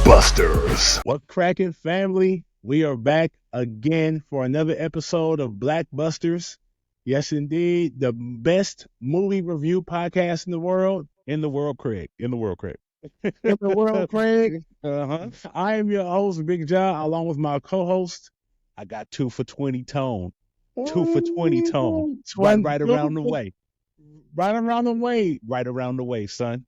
BlackBusters. What cracking, family? We are back again for another episode of BlackBusters. Yes, indeed, the best movie review podcast in the world. Craig. In the world, Craig. In the world, Craig. Uh-huh. I am your host, Big John, along with my co-host. I got 2 for 20 tone. 2 for 20 tone. Right around the way. Right around the way. Right around the way, son.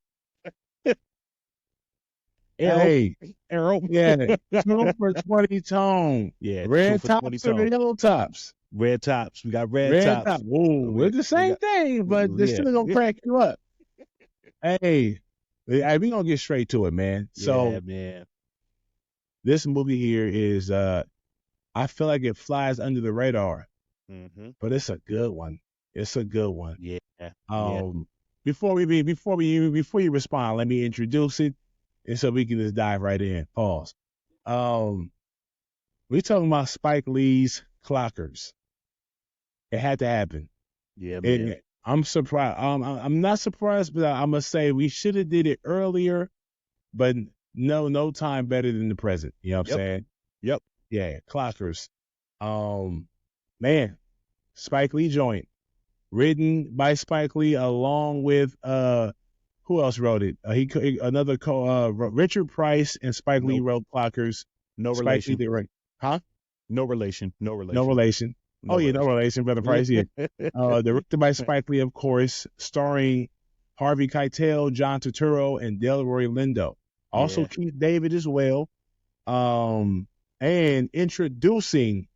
Hey, Arrow. yeah, 2 for 20 tone. Yeah, 2 Red for tops 20 and tone. the yellow tops. Red tops. We got red tops. Top. Whoa, we're the same thing, but they're still gonna crack you up. Hey, we gonna get straight to it, man. So, yeah, man. this movie here is, I feel like it flies under the radar, Mm-hmm. but it's a good one. It's a good one. Yeah. Before you respond, let me introduce it, and so we can just dive right in. Pause. We talking about Spike Lee's Clockers. It had to happen. Yeah, man. And I'm surprised. I'm not surprised, but I must say we should have did it earlier, but no time better than the present. You know what I'm saying? Yep. Yeah, Clockers. Man, Spike Lee joint, written by Spike Lee along with who else wrote it? Richard Price and Spike Lee wrote Clockers. No Spike relation. Lee, huh? No relation. No relation. No relation. No relation, Brother Price. Yeah. Directed by Spike Lee, of course, starring Harvey Keitel, John Turturro, and Delroy Lindo. Also Keith David as well. And introducing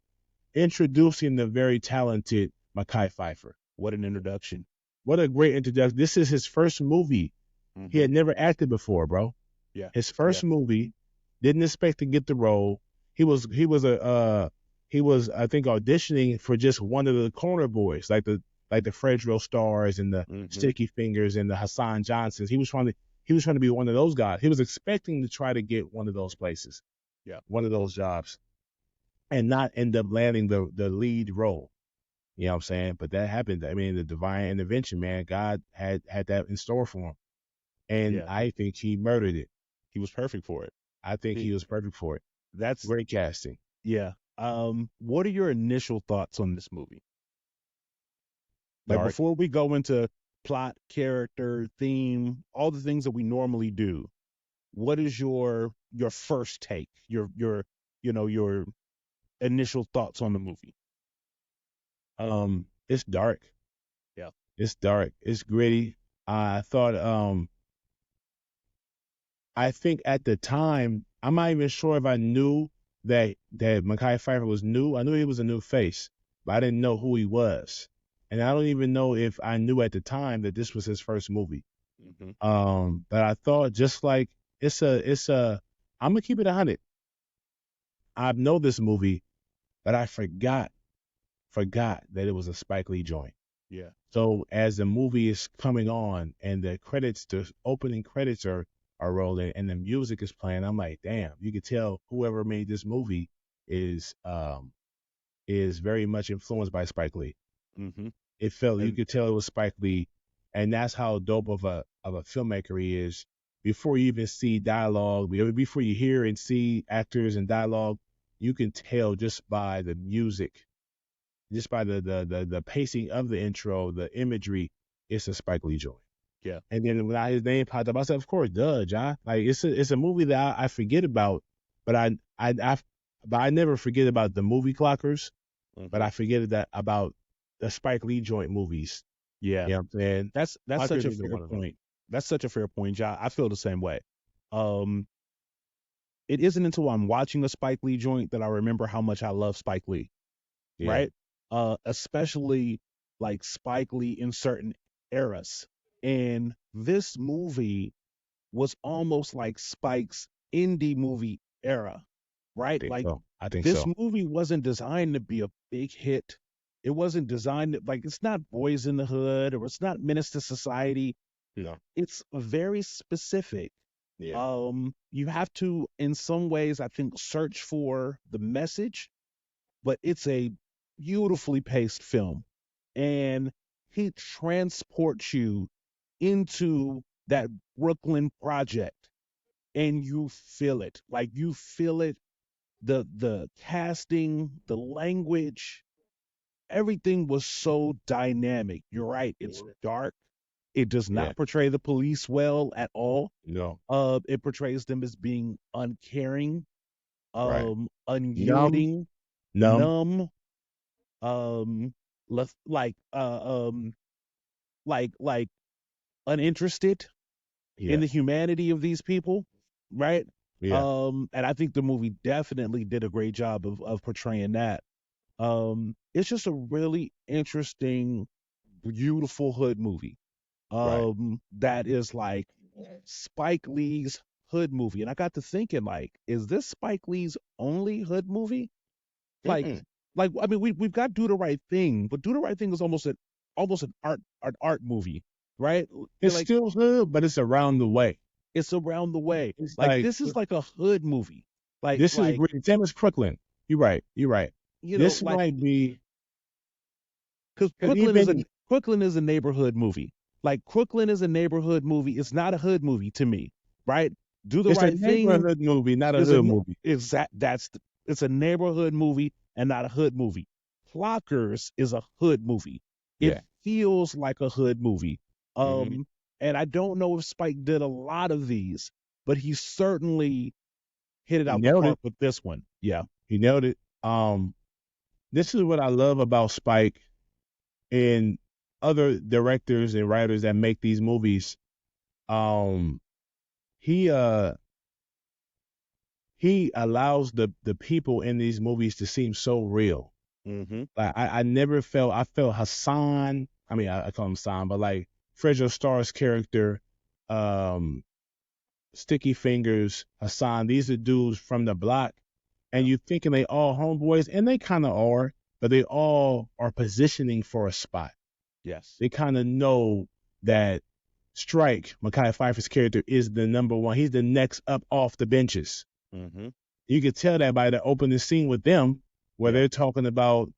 the very talented Mekhi Phifer. What an introduction. What a great introduction. This is his first movie. Mm-hmm. He had never acted before, bro. Yeah. His first movie. Didn't expect to get the role. He was I think auditioning for just one of the corner boys, like the Fredro Stars and the Sticky Fingers and the Hassan Johnsons. He was trying to be one of those guys. He was expecting to try to get one of those places. Yeah. One of those jobs. And not end up landing the lead role. You know what I'm saying? But that happened. I mean, the divine intervention, man. God had that in store for him. And I think he murdered it. He was perfect for it. I think he was perfect for it. That's great casting. Yeah. What are your initial thoughts on this movie? Like, before we go into plot, character, theme, all the things that we normally do, what is your first take? Your initial thoughts on the movie? It's dark. Yeah. It's dark. It's gritty. I thought I think at the time, I'm not even sure if I knew that Mekhi Phifer was new. I knew he was a new face, but I didn't know who he was. And I don't even know if I knew at the time that this was his first movie. Mm-hmm. But I thought just like I'm gonna keep it 100. I know this movie, but I forgot that it was a Spike Lee joint. Yeah. So as the movie is coming on and the opening credits are rolling and the music is playing, I'm like, damn, you could tell whoever made this movie is very much influenced by Spike Lee. Mm-hmm. You could tell it was Spike Lee, and that's how dope of a filmmaker he is. Before you even see dialogue, before you hear and see actors and dialogue, you can tell just by the music, just by the pacing of the intro, the imagery, it's a Spike Lee joint. Yeah. And then when his name popped up, I said, of course, John. Like it's a movie that I forget about, but I never forget about the movie Clockers, but I forget about the Spike Lee joint movies. Yeah. You know what I'm saying? That's such a fair point. That's such a fair point, John. I feel the same way. It isn't until I'm watching a Spike Lee joint that I remember how much I love Spike Lee. Yeah. Right? Especially like Spike Lee in certain eras. And this movie was almost like Spike's indie movie era, right? I think this so. movie wasn't designed to be a big hit. It wasn't designed it's not Boys in the Hood or it's not Menace to Society. No. It's very specific. Yeah. You have to, in some ways, I think, search for the message, but it's a beautifully paced film. And he transports you into that Brooklyn project and you feel it. Like you feel it, the casting, the language, everything was so dynamic. You're right. It's dark. It does not portray the police well at all. No. It portrays them as being uncaring, Right. unyielding, Numb. numb, um, like like uninterested in the humanity of these people, right? Yeah. And I think the movie definitely did a great job of portraying that. It's just a really interesting, beautiful hood movie. That is like Spike Lee's hood movie. And I got to thinking, like, is this Spike Lee's only hood movie? Like, Mm-mm. I mean, we've got Do the Right Thing, but Do the Right Thing is almost an art movie, right? It's Like, still hood, but it's around the way. it's around the way. It's Like, like this is like a hood movie. this is great. Same as Crooklyn. You're right. You This know, like, might be because Crooklyn is a neighborhood movie. Like, Crooklyn is a neighborhood movie. It's not a hood movie to me, right? Do the it's Right a Thing neighborhood movie, not a hood movie. It's a neighborhood movie and not a hood movie. Clockers is a hood movie. It feels like a hood movie. And I don't know if Spike did a lot of these, but he certainly hit it out the park with this one. Yeah. He nailed it. This is what I love about Spike and other directors and writers that make these movies. He allows the people in these movies to seem so real. Like I felt Hassan. I mean, I call him Hassan, but like Fredro Starr's character, Sticky Fingers, Hassan. These are dudes from the block, and you thinking they all homeboys, and they kind of are, but they all are positioning for a spot. Yes, they kind of know that Strike, Mekhi Phifer's character, is the number one. He's the next up off the benches. You could tell that by the opening scene with them, where they're talking about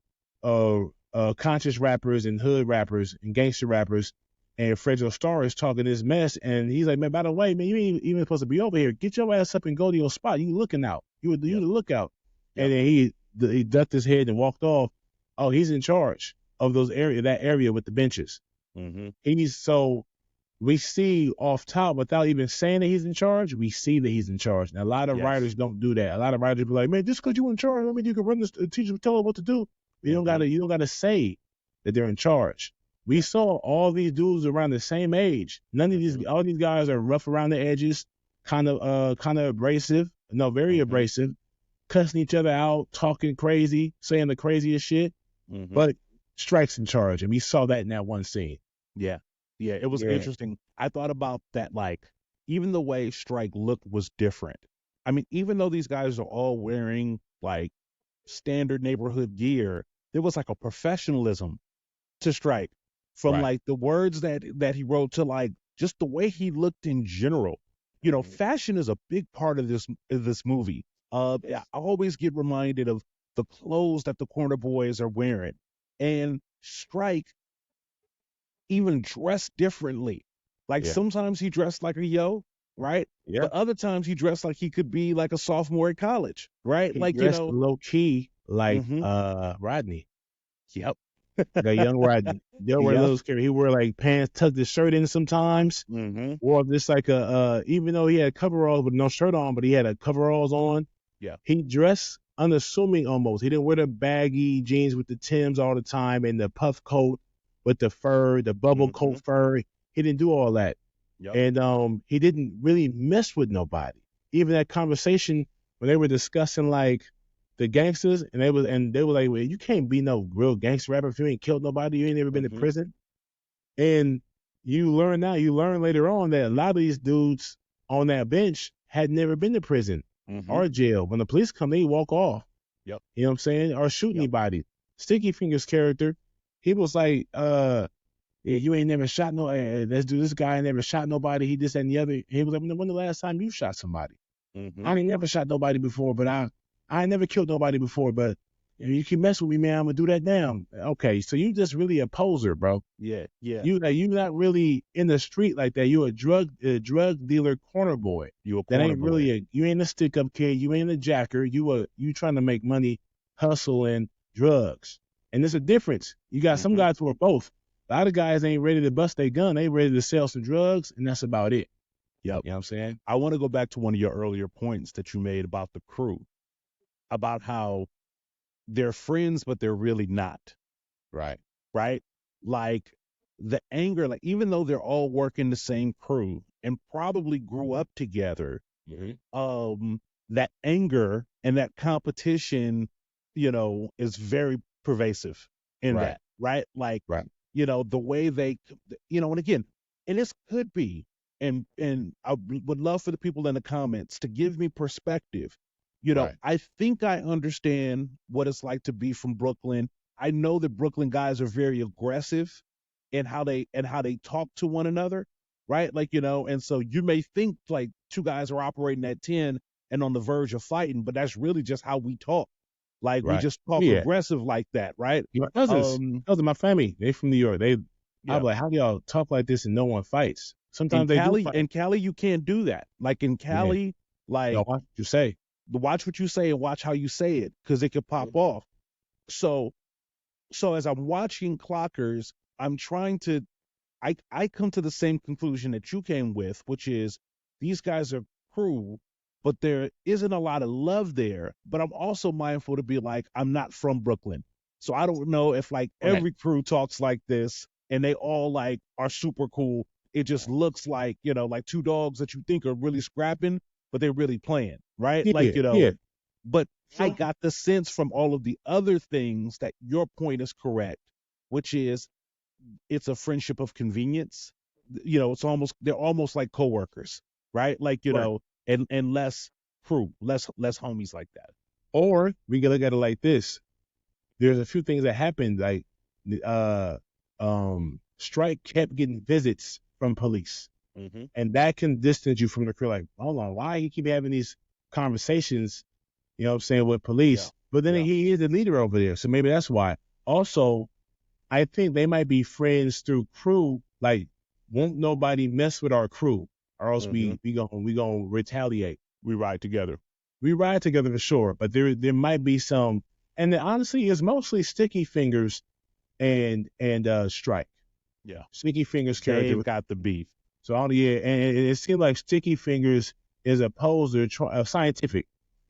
conscious rappers and hood rappers and gangster rappers, and Fredro Starr is talking this mess, and he's like, man, by the way, man, you ain't even supposed to be over here. Get your ass up and go to your spot. You looking out. You the lookout. And then he ducked his head and walked off. Oh, he's in charge of that area with the benches. We see off top, without even saying that he's in charge, we see that he's in charge. Now, a lot of writers don't do that. A lot of writers be like, man, just because you're in charge, I mean, you can run this, teacher, tell them what to do. You don't gotta say that they're in charge. We saw all these dudes around the same age. All these guys are rough around the edges, kind of abrasive. No, very abrasive, cussing each other out, talking crazy, saying the craziest shit. But Strike's in charge, and we saw that in that one scene. Yeah, it was interesting. I thought about that, like, even the way Strike looked was different. I mean, even though these guys are all wearing, like, standard neighborhood gear, there was, like, a professionalism to Strike. From, like, the words that he wrote to, like, just the way he looked in general. You know, fashion is a big part of this movie. I always get reminded of the clothes that the corner boys are wearing. And Strike even dressed differently. Like sometimes he dressed like a yo, right? But other times he dressed like he could be like a sophomore at college, right? He like, dressed low key like Rodney. The young Rodney. Delroy Little's character. He wore like pants, tucked his shirt in sometimes. Or just like even though he had coveralls with no shirt on, but he had a coveralls on. He dressed unassuming almost. He didn't wear the baggy jeans with the Timbs all the time and the puff coat with the fur, the bubble coat fur. He didn't do all that. And he didn't really mess with nobody. Even that conversation when they were discussing like the gangsters, and they were like, well, you can't be no real gangster rapper if you ain't killed nobody, you ain't never been to prison. And you learn later on that a lot of these dudes on that bench had never been to prison or jail. When the police come, they walk off. You know what I'm saying? Or shoot anybody. Sticky Fingers character, he was like, you ain't never shot this guy ain't never shot nobody. He this and the other. He was like, when the last time you shot somebody? I ain't never shot nobody before, but I ain't never killed nobody before, but If you keep messing with me, man, I'm gonna do that now. Okay, so you just really a poser, bro. Yeah, yeah. You not really in the street like that. You a drug dealer corner boy. You a That corner ain't boy. really you ain't a stick up kid. You ain't a jacker. You trying to make money, hustling drugs. And there's a difference. You got some guys who are both. A lot of guys ain't ready to bust their gun. They ready to sell some drugs, and that's about it. Yep. You know what I'm saying? I want to go back to one of your earlier points that you made about the crew, about how they're friends, but they're really not. Right. Right? Like the anger, like even though they're all working the same crew and probably grew up together, that anger and that competition, is very pervasive in that, right? Like, the way they, and again, and this could be, and I would love for the people in the comments to give me perspective. I think I understand what it's like to be from Brooklyn. I know that Brooklyn guys are very aggressive in how they talk to one another, right? Like, and so you may think like two guys are operating at 10 and on the verge of fighting, but that's really just how we talk. Like we just talk aggressive like that, right? My cousins, my family, they from New York. I'm like, how do y'all talk like this and no one fights? Sometimes they do fight. In Cali, you can't do that. Like in Cali, like watch what you say. Watch what you say and watch how you say it, because it could pop off. So as I'm watching Clockers, I'm trying to, I come to the same conclusion that you came with, which is these guys are crew, but there isn't a lot of love there. But I'm also mindful to be like, I'm not from Brooklyn. So I don't know if like every crew talks like this and they all like are super cool. It just looks like, like two dogs that you think are really scrapping, but they're really playing, right? But I got the sense from all of the other things that your point is correct, which is it's a friendship of convenience. They're almost like coworkers, right? Like, and less crew, less homies like that. Or we can look at it like this. There's a few things that happened, like Strike kept getting visits from police. And that can distance you from the crew. Like, hold on, why you keep having these conversations, with police? Yeah. But then he is the leader over there, so maybe that's why. Also, I think they might be friends through crew. Like, won't nobody mess with our crew, or else we gonna retaliate. We ride together. We ride together for sure, but there might be some, and then honestly, it's mostly Sticky Fingers and Strike. Yeah, Sticky Fingers character got the beef. So and it seems like Sticky Fingers is opposed to Scientific.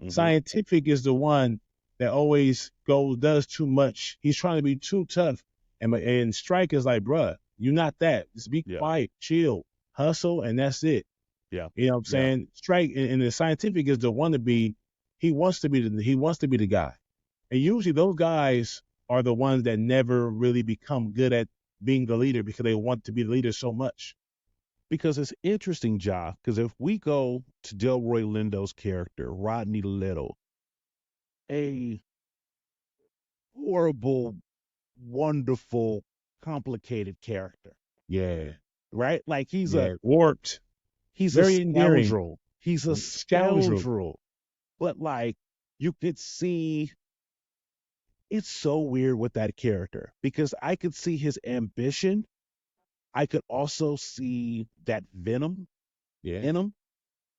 Scientific is the one that always does too much. He's trying to be too tough, and Strike is like, bruh, you're not that. Just be quiet, chill, hustle, and that's it. Yeah, you know what I'm saying. Strike and the Scientific is the one to be. He wants to be the guy, and usually those guys are the ones that never really become good at being the leader because they want to be the leader so much. Because it's interesting, Ja, because if we go to Delroy Lindo's character, Rodney Little, a horrible, wonderful, complicated character. Yeah. Right? Like he's warped. He's very a scoundrel. He's a scoundrel. But like you could see, it's so weird with that character because I could see his ambition. I could also see that venom in him,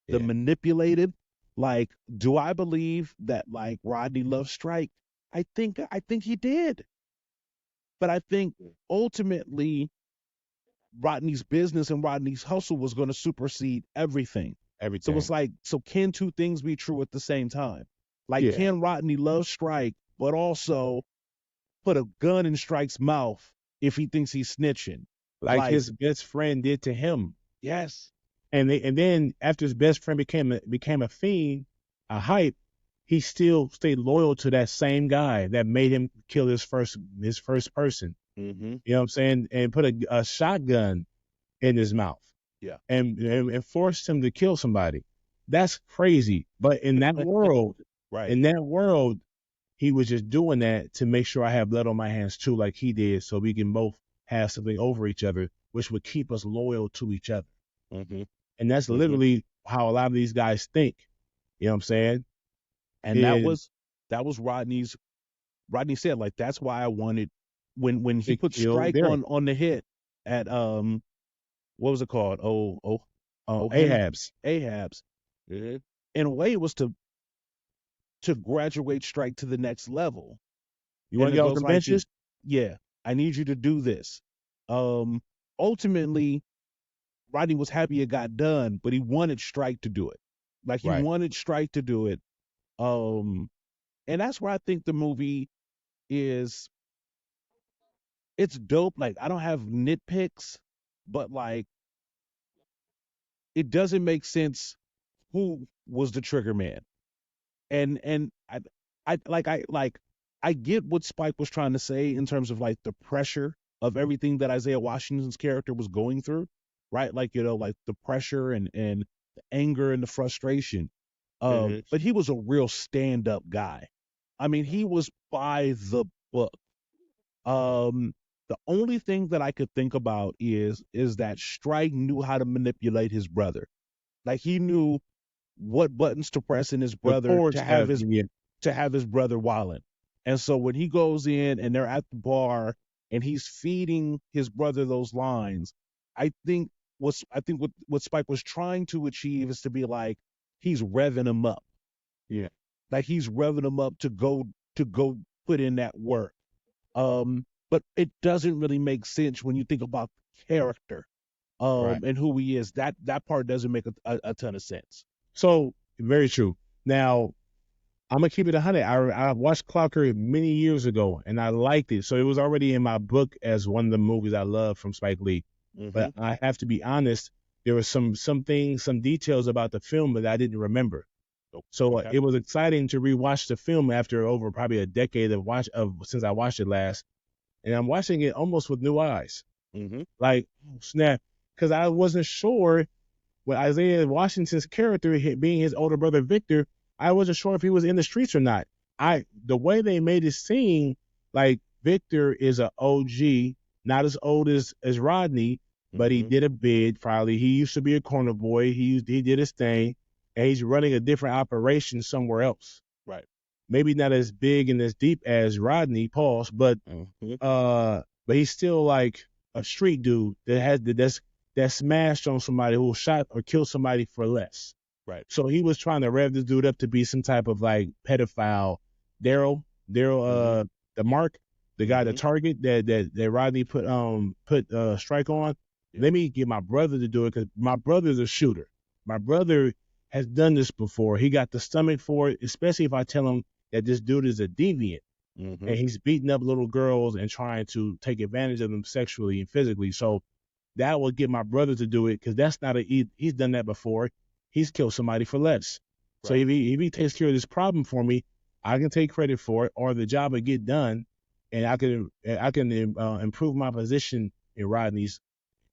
the manipulated. Like, do I believe that like Rodney loved Strike? I think he did. But I think ultimately Rodney's business and Rodney's hustle was going to supersede everything. So it's like, so can two things be true at the same time? Like, can Rodney love Strike, but also put a gun in Strike's mouth if he thinks he's snitching? Like his best friend did to him. Yes. And then after his best friend became a fiend, a hype, he still stayed loyal to that same guy that made him kill his first person. You know what I'm saying? And put a shotgun in his mouth. Yeah. And forced him to kill somebody. That's crazy. But in that world, he was just doing that to make sure I have blood on my hands too, like he did, so we can both have something over each other, which would keep us loyal to each other. And that's literally how a lot of these guys think. You know what I'm saying? And that was Rodney's Rodney said, like, that's why I wanted when he They put killed Strike Derek. on the hit at what was it called? Ahab's. Ahab's. In a way, it was to graduate Strike to the next level. You want And to it get off goes the like, benches? yeah, I need you to do this. Ultimately, Rodney was happy it got done, but he wanted Strike to do it. Like, he Right. wanted Strike to do it. And that's where I think the movie is. It's dope. Like, I don't have nitpicks, but like, it doesn't make sense who was the trigger man. And I get what Spike was trying to say in terms of like the pressure of everything that Isaiah Washington's character was going through, right? Like, like the pressure and the anger and the frustration. But he was a real stand-up guy. I mean, he was by the book. The only thing that I could think about is that Strike knew how to manipulate his brother. Like, he knew what buttons to press in his The brother courts have, yeah. to have his brother wilding. And so when he goes in and they're at the bar and he's feeding his brother those lines, I think what Spike was trying to achieve is to be like, he's revving him up. Yeah. Like, he's revving him up to go put in that work. But it doesn't really make sense when you think about the character Right. and who he is. That part doesn't make a ton of sense. So, very true. Now, I'm going to keep it 100. I watched Clocker many years ago, and I liked it. So it was already in my book as one of the movies I love from Spike Lee. But I have to be honest, there were some things, some details about the film that I didn't remember. So it was exciting to rewatch the film after over probably a decade since I watched it last. And I'm watching it almost with new eyes. Like, oh, snap. Because I wasn't sure with Isaiah Washington's character being his older brother Victor, I wasn't sure if he was in the streets or not. The way they made it seem like Victor is an OG, not as old as Rodney, but he did a bid probably. He used to be a corner boy. He did his thing, and he's running a different operation somewhere else. Right. Maybe not as big and as deep as Rodney, pause, but he's still like a street dude that smashed on somebody who shot or killed somebody for less. Right. So he was trying to rev this dude up to be some type of like pedophile. Daryl, the Mark, the guy, the target that Rodney put Strike on. Yeah. Let me get my brother to do it because my brother's a shooter. My brother has done this before. He got the stomach for it, especially if I tell him that this dude is a deviant and he's beating up little girls and trying to take advantage of them sexually and physically. So that will get my brother to do it because that's not he's done that before. He's killed somebody for less. Right. So if he takes care of this problem for me, I can take credit for it, or the job will get done, and I can improve my position in Rodney's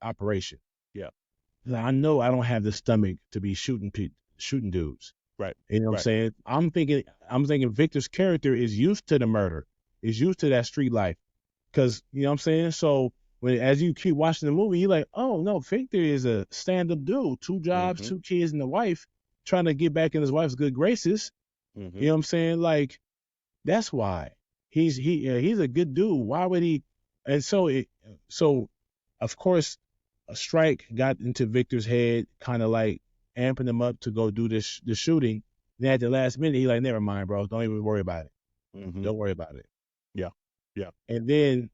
operation. Yeah, I know I don't have the stomach to be shooting dudes. Right. You know what I'm saying? I'm thinking Victor's character is used to the murder, is used to that street life, because you know what I'm saying. So as you keep watching the movie, you're like, oh no, Victor is a stand-up dude, 2 jobs, 2 kids, and a wife, trying to get back in his wife's good graces. You know what I'm saying? Like, that's why he's a good dude. Why would he? And so of course, a Strike got into Victor's head, kind of like amping him up to go do the shooting. Then at the last minute, he like, never mind, bro. Don't even worry about it. Don't worry about it. Yeah. And then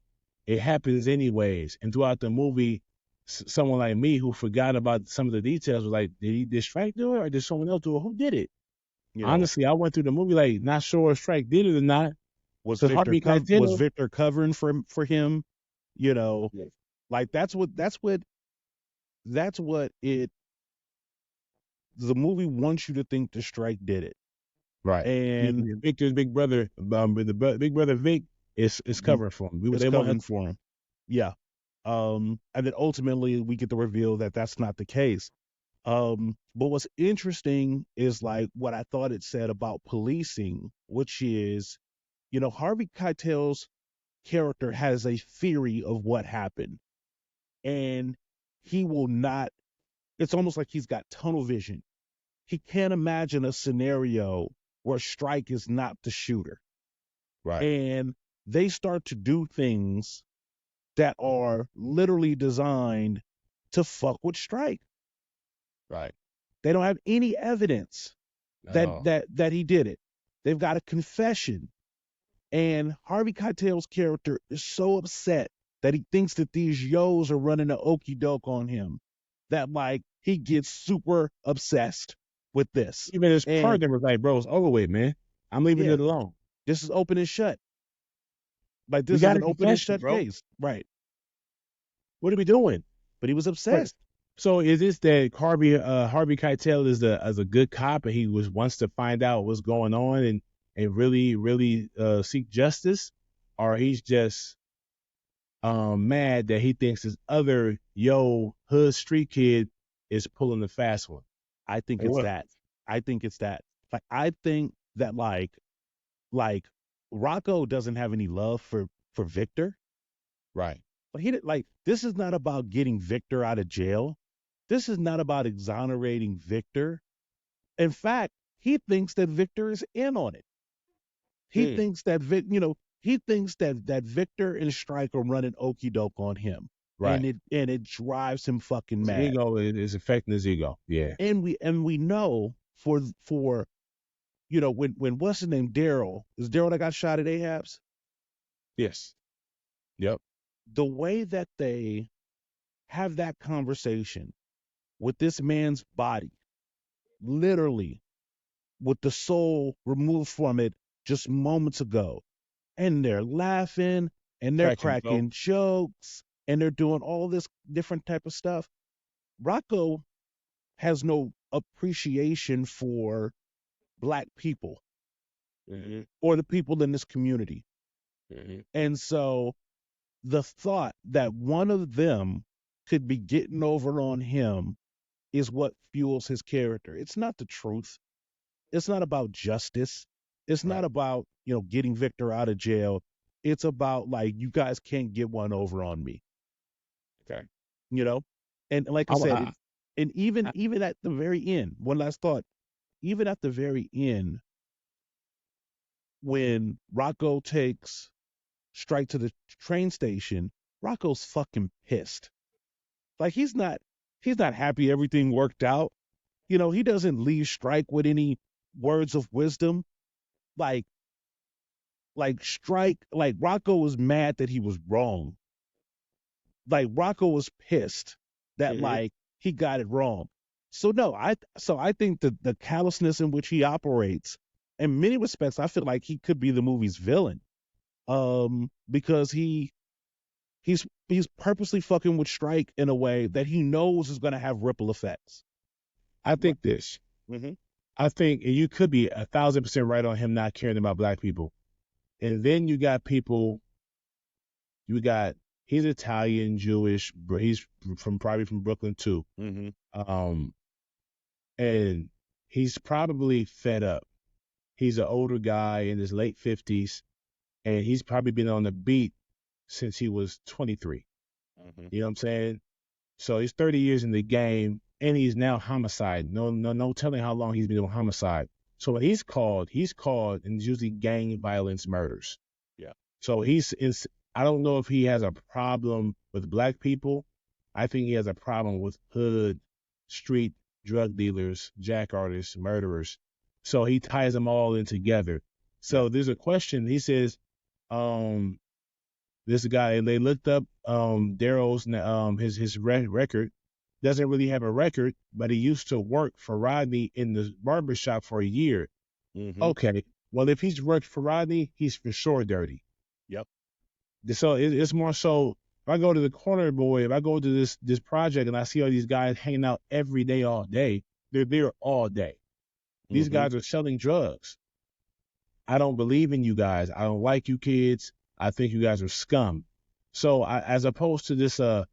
it happens anyways. And throughout the movie, someone like me who forgot about some of the details was like, did Strike do it or did someone else do it? Who did it? Honestly, I went through the movie like not sure if Strike did it or not. Was Victor covering for him? You know, like that's what the movie wants you to think the Strike did it. Right. And Victor's big brother, big brother Vic is covering for him. They covering for him. Yeah. And then ultimately we get the reveal that that's not the case. But what's interesting is like what I thought it said about policing, which is, Harvey Keitel's character has a theory of what happened, and he will not. It's almost like he's got tunnel vision. He can't imagine a scenario where Strike is not the shooter. Right. And they start to do things that are literally designed to fuck with Strike. Right. They don't have any evidence that he did it. They've got a confession. And Harvey Keitel's character is so upset that he thinks that these yos are running an okey doke on him that like he gets super obsessed with this. Even his partner was like, bro, it's over with, man. I'm leaving it alone. This is open and shut. Like this is an open and shut case. Right. What are we doing? But he was obsessed. So is this that Harvey Keitel is a good cop and he wants to find out what's going on and really seek justice, or he's just mad that he thinks this other hood street kid is pulling the fast one? I think it's that. I think it's that. Like I think that like Rocco doesn't have any love for Victor. Right. But this is not about getting Victor out of jail. This is not about exonerating Victor. In fact, he thinks that Victor is in on it. He thinks that that Victor and Strike are running okey doke on him. Right. And it drives him fucking mad. His ego is affecting his ego. Yeah. And we know for when what's his name, Daryl, is Daryl that got shot at Ahab's? Yes. Yep. The way that they have that conversation with this man's body, literally with the soul removed from it just moments ago, and they're laughing and they're cracking jokes and they're doing all this different type of stuff. Rocco has no appreciation for Black people or the people in this community. And so the thought that one of them could be getting over on him is what fuels his character. It's not the truth. It's not about justice. It's not about, getting Victor out of jail. It's about like, you guys can't get one over on me. Okay. And like I said, and even at the very end, one last thought, even at the very end, when Rocco takes Strike to the train station, Rocco's fucking pissed. Like he's not happy everything worked out. He doesn't leave Strike with any words of wisdom. Like Strike, like Rocco was mad that he was wrong. Like Rocco was pissed that like he got it wrong. So no, I think that the callousness in which he operates, in many respects, I feel like he could be the movie's villain. Because he's purposely fucking with Strike in a way that he knows is going to have ripple effects. I think this. I think, and you could be 1,000% right on him not caring about Black people. And then you got he's Italian, Jewish, he's probably from Brooklyn too. And he's probably fed up. He's an older guy in his late 50s. And he's probably been on the beat since he was 23. You know what I'm saying? So he's 30 years in the game, and he's now homicide. No telling how long he's been doing homicide. So when he's called, and it's usually gang violence murders. Yeah. So I don't know if he has a problem with Black people. I think he has a problem with hood, street, drug dealers, jack artists, murderers. So he ties them all in together. So there's a question. He says, this guy, they looked up Daryl's his record. Doesn't really have a record, but he used to work for Rodney in the barbershop for a year. Okay, well, if he's worked for Rodney, he's for sure dirty. Yep. So it's more so, if I go to the corner boy, if I go to this project and I see all these guys hanging out every day, all day, they're there all day. These guys are selling drugs. I don't believe in you guys. I don't like you kids. I think you guys are scum. So as opposed to this a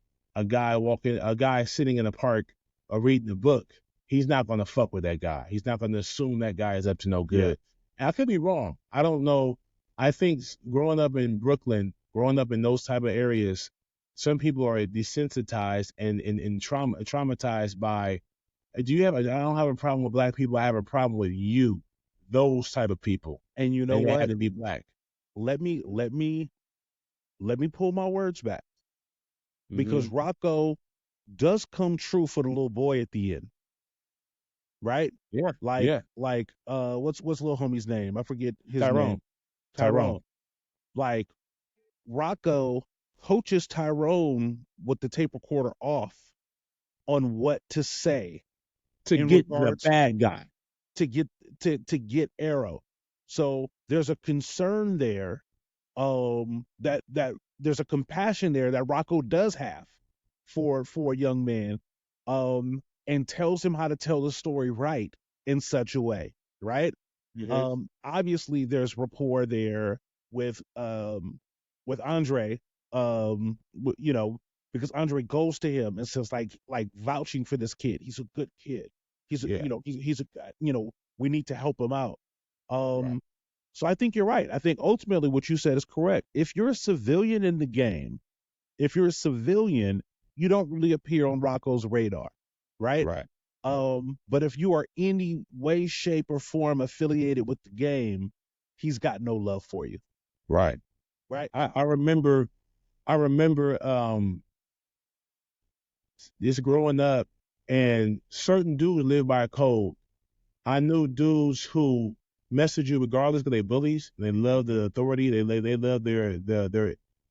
guy sitting in a park or reading a book, he's not going to fuck with that guy. He's not going to assume that guy is up to no good. Yeah. And I could be wrong. I don't know. I think growing up in Brooklyn, growing up in those type of areas, some people are desensitized and traumatized by, I don't have a problem with Black people. I have a problem with you, those type of people. And you know what? They had to be Black. let me pull my words back, because Rocco does come true for the little boy at the end, right? Yeah. What's little homie's name? I forget his Tyrone. name. Tyrone. Like, Rocco coaches Tyrone with the tape recorder off on what to say to get the bad guy, to get Arrow. So there's a concern there, that there's a compassion there that Rocco does have for a young man, and tells him how to tell the story right in such a way, right? Obviously there's rapport there with Andre, because Andre goes to him and says, like vouching for this kid. He's a good kid. He's he's we need to help him out. Right. So I think you're right. I think ultimately what you said is correct. If you're a civilian in the game, you don't really appear on Rocco's radar, right? Right. But if you are any way, shape, or form affiliated with the game, he's got no love for you. Right. Right. I remember just growing up, and certain dudes live by a code. I knew dudes who message you regardless because they bullies. They love the authority. They love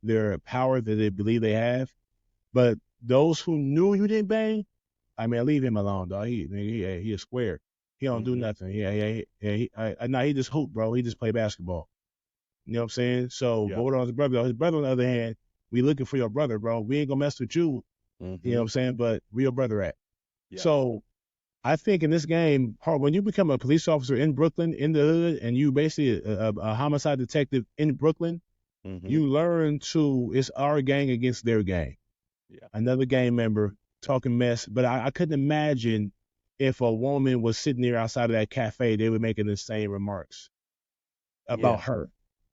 their power that they believe they have. But those who knew you didn't bang, I mean, leave him alone, dog. He a square. He don't do nothing. He just hoop, bro. He just play basketball. You know what I'm saying? So, but what on his brother? His brother, on the other hand, we looking for your brother, bro. We ain't gonna mess with you. You know what I'm saying? But where your brother at? Yeah. So, I think in this game, when you become a police officer in Brooklyn, in the hood, and you basically a homicide detective in Brooklyn, you learn it's our gang against their gang. Yeah. Another gang member talking mess. But I couldn't imagine if a woman was sitting there outside of that cafe, they were making the same remarks about her.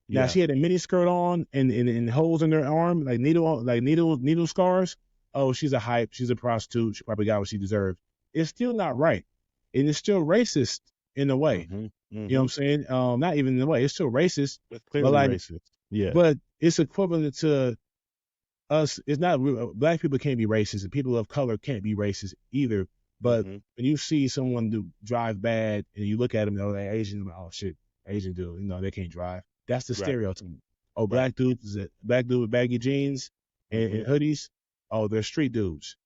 Now she had a mini skirt on and holes in her arm, like needle scars. Oh, she's a hype. She's a prostitute. She probably got what she deserved. It's still not right. And it's still racist in a way. You know what I'm saying? Not even in a way. It's still racist. It's clearly racist. Yeah. But it's equivalent to us. It's not, black people can't be racist, and people of color can't be racist either. But when you see someone drive bad and you look at them, they're Asian, oh shit, Asian dude, they can't drive. That's the stereotype. Oh, black dude with baggy jeans and hoodies. Oh, they're street dudes.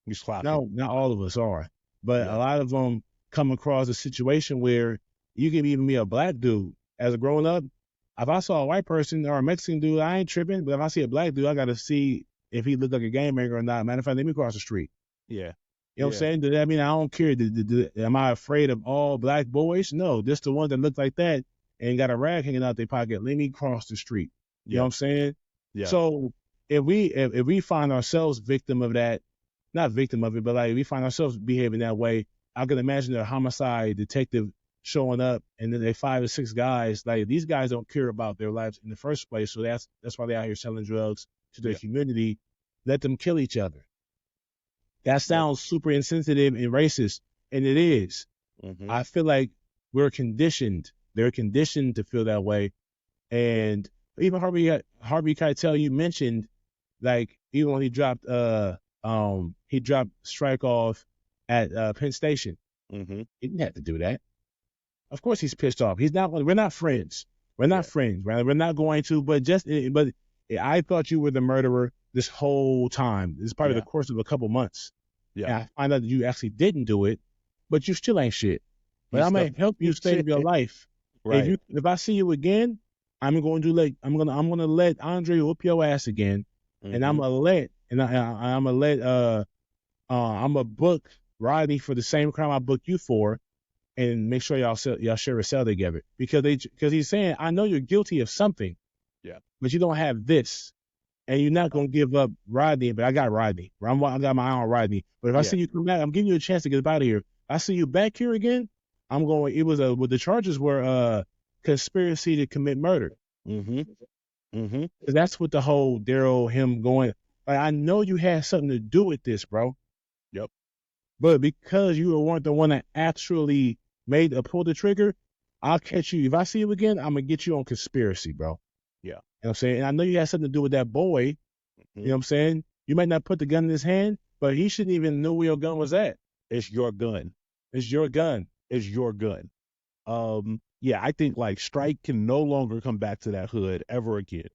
No, not all of us are. But a lot of them come across a situation where you can even be a black dude. As a growing up, if I saw a white person or a Mexican dude, I ain't tripping. But if I see a black dude, I got to see if he look like a gang member or not. Matter of fact, let me cross the street. Yeah. You know what I'm saying? Does that mean I don't care? Am I afraid of all black boys? No, just the ones that look like that and got a rag hanging out their pocket. Let me cross the street. You know what I'm saying? Yeah. So if we find ourselves victim of that, not victim of it, but like we find ourselves behaving that way, I can imagine a homicide detective showing up and then they 5 or 6 guys. Like, these guys don't care about their lives in the first place. So that's why they're out here selling drugs to their community. Let them kill each other. That sounds super insensitive and racist, and it is. I feel like they're conditioned to feel that way. And even Harvey Keitel, you mentioned, like, even when he dropped strike off at Penn Station. He didn't have to do that. Of course he's pissed off. We're not friends. We're not friends, right? We're not going to, but I thought you were the murderer this whole time. This is part of the course of a couple months. Yeah. And I find out that you actually didn't do it, but you still ain't shit. But I'm gonna help you save your life. Right. If I see you again, I'm going to let Andre whoop your ass again, and I'm gonna book Rodney for the same crime I booked you for, and make sure y'all share a cell together, because he's saying, I know you're guilty of something, but you don't have this, and you're not gonna give up Rodney. But I got Rodney. I got my eye on Rodney. But if I see you come back, I'm giving you a chance to get out of here. If I see you back here again, I'm going. It was what the charges were, conspiracy to commit murder. That's what the whole Daryl, him going. Like, I know you had something to do with this, bro. Yep. But because you weren't the one that actually pulled the trigger, I'll catch you. If I see you again, I'm gonna get you on conspiracy, bro. Yeah. what I'm saying? And I know you had something to do with that boy. You know what I'm saying? You might not put the gun in his hand, but he shouldn't even know where your gun was at. It's your gun. It's your gun. It's your gun. Yeah, I think like Strike can no longer come back to that hood ever again.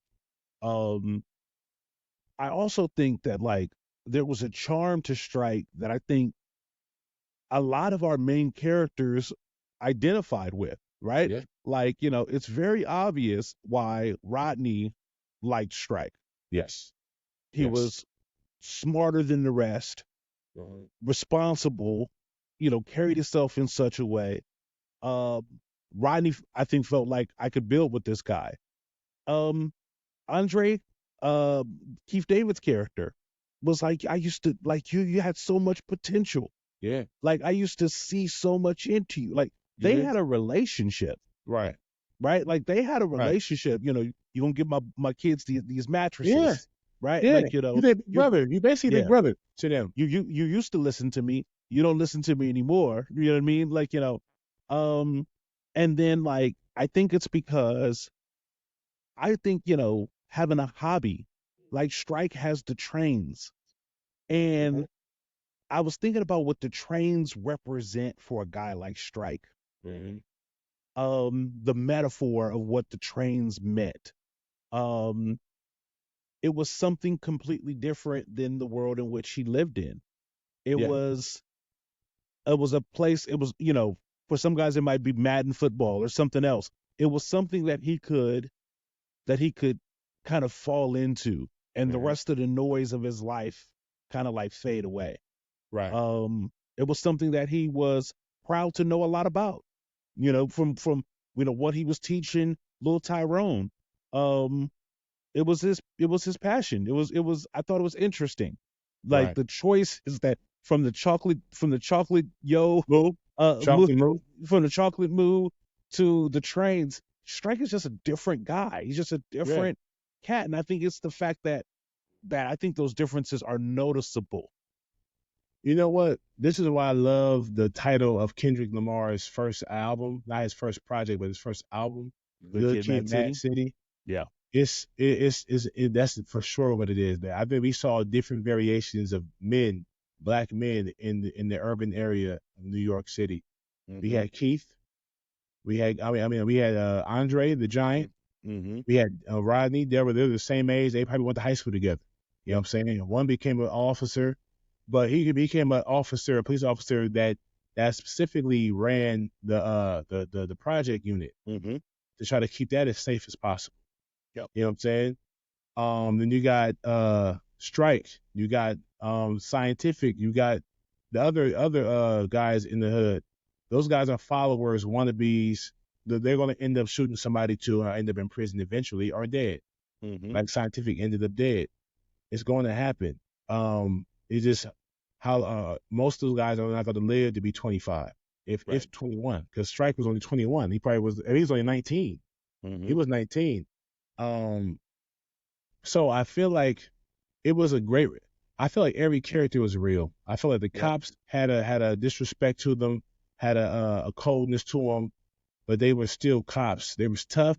I also think that like there was a charm to Strike that I think a lot of our main characters identified with, right? Yeah. Like, it's very obvious why Rodney liked Strike. Yes. He was smarter than the rest, responsible, carried himself in such a way. Rodney, I think, felt like I could build with this guy. Andre, Keith David's character was like, I used to like you had so much potential. Yeah. Like I used to see so much into you. Like they had a relationship. Right. Right? Like they had a relationship. Right. You gonna give my kids these mattresses. Yeah. Right? Yeah. Like, you their brother. You basically their brother to them. You used to listen to me. You don't listen to me anymore. You know what I mean? Like, and then like I think it's because I think, having a hobby, like Strike has the trains. And I was thinking about what the trains represent for a guy like Strike. The metaphor of what the trains meant. It was something completely different than the world in which he lived in. It was a place, it was, for some guys it might be Madden football or something else. It was something that he could kind of fall into, and the rest of the noise of his life kind of like fade away. Right. It was something that he was proud to know a lot about, from what he was teaching little Tyrone. It was his passion. I thought it was interesting. Like the choice is that from the chocolate move from the chocolate move to the trains, Strike is just a different guy. He's just a different cat. And I think it's the fact that I think those differences are noticeable. You know what? This is why I love the title of Kendrick Lamar's first album, not his first project, but his first album, Good Kid, Mad City. Yeah. It's that's for sure what it is. I think we saw different variations of men, black men in the urban area of New York City. We had Keith. We had Andre the Giant. We had Rodney. They're the same age. They probably went to high school together. You know what I'm saying? One became an officer, but he became a police officer that specifically ran the project unit to try to keep that as safe as possible. Yep. You know what I'm saying? Then you got Strike, you got Scientific, you got the other guys in the hood. Those guys are followers, wannabes. They're going to end up shooting somebody too, or end up in prison eventually, or dead. Like Scientific ended up dead. It's going to happen. It's just how most of those guys are not going to live to be 25, if 21, because Strike was only 21. He was only 19. He was 19. So I feel like it was I feel like every character was real. I feel like the cops had a disrespect to them, had a coldness to them, but they were still cops. They was tough,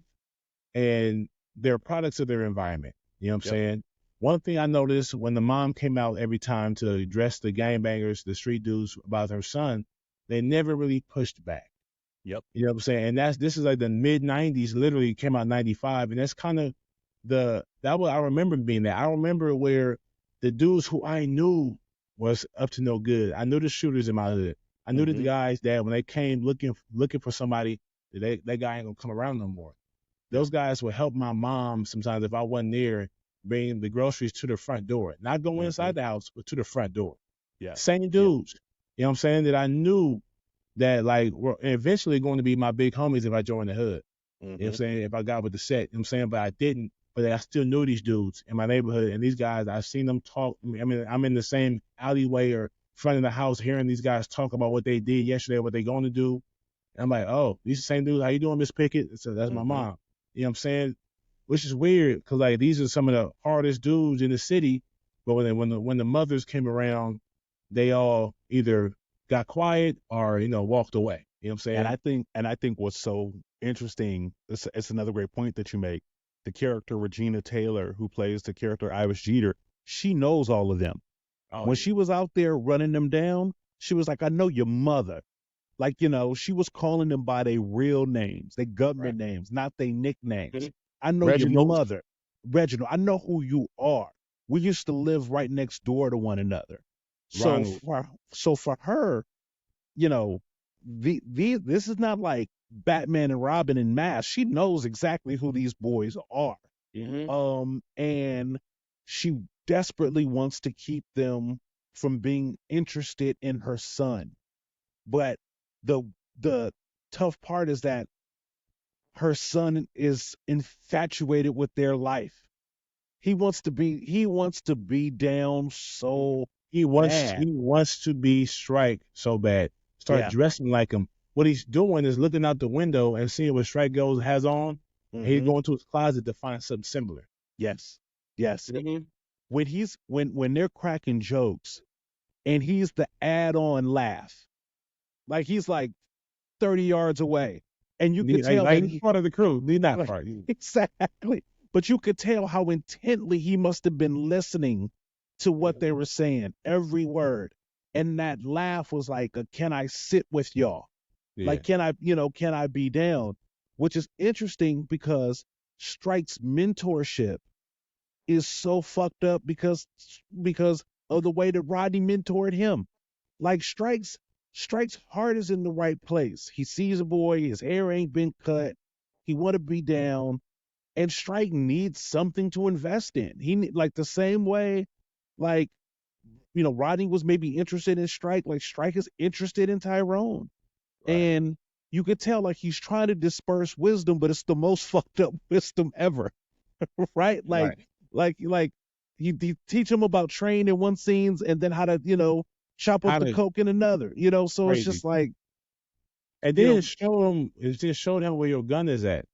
and they're products of their environment. You know what I'm saying? One thing I noticed when the mom came out every time to address the gangbangers, the street dudes about her son, they never really pushed back. Yep. You know what I'm saying? And this is like the mid 90s, literally came out in 95. And that's kind of I remember being there. I remember where the dudes who I knew was up to no good. I knew the shooters in my hood. I knew the guys that when they came looking for somebody, that guy ain't gonna come around no more. Those guys would help my mom sometimes if I wasn't there, bring the groceries to the front door. Not go inside the house, but to the front door. Yeah. Same dudes. You know what I'm saying? That I knew that like were eventually going to be my big homies if I joined the hood. You know what I'm saying? If I got with the set. You know what I'm saying? But I didn't. But I still knew these dudes in my neighborhood. And these guys, I've seen them talk. I mean, I'm in the same alleyway or front of the house hearing these guys talk about what they did yesterday, what they're going to do. And I'm like, oh, these the same dudes. How you doing, Miss Pickett? So that's my mom. You know what I'm saying? Which is weird because like these are some of the hardest dudes in the city. But when the mothers came around, they all either got quiet or walked away. You know what I'm saying? And I think what's so interesting, it's another great point that you make. the character Regina Taylor, who plays the character Iris Jeter, she knows all of them. When she was out there running them down, she was like, I know your mother. Like, she was calling them by their real names, their government names, not their nicknames. I know your mother, Reginald. I know who you are. We used to live right next door to one another. So for her, this is not like Batman and Robin in Mask. She knows exactly who these boys are. And she desperately wants to keep them from being interested in her son. But the tough part is that her son is infatuated with their life. He wants to be down so bad. He wants to be Strike so bad. Start dressing like him. What he's doing is looking out the window and seeing what Strike has on. And he's going to his closet to find something similar. Yes. When they're cracking jokes, and he's the add-on laugh, like he's like 30 yards away, and you could tell he's part of the crew. He's not part. Exactly. But you could tell how intently he must have been listening to what they were saying, every word. And that laugh was like, can I sit with y'all? Yeah. Like, can I be down? Which is interesting because Strike's mentorship is so fucked up because of the way that Rodney mentored him. Like Strike's heart is in the right place. He sees a boy, his hair ain't been cut. He want to be down. And Strike needs something to invest in. He like the same way, like, Rodney was maybe interested in Strike, like Strike is interested in Tyrone. Right. And you could tell like he's trying to disperse wisdom, but it's the most fucked up wisdom ever. Right? Like he teach him about train in one scenes and then how to, chop up the coke in another, so crazy. It's just like, and then it just showed him where your gun is at.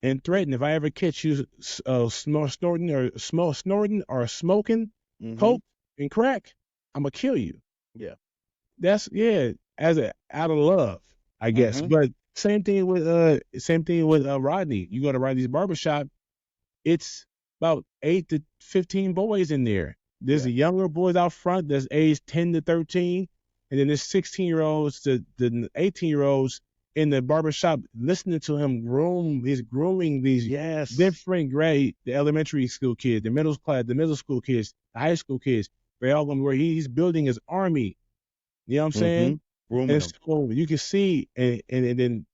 And threaten, if I ever catch you snorting or smoking coke and crack, I'm gonna kill you. Yeah, that's out of love, I guess. But same thing with Rodney. You go to Rodney's barbershop, it's about 8 to 15 boys in there. There's the younger boys out front that's aged 10 to 13, and then there's 16-year-olds to the 18-year-olds in the barbershop listening to him grooming these different grade, the elementary school kids, the middle school kids, the high school kids. They're all going to where he's building his army. You know what I'm saying? And so you can see, and then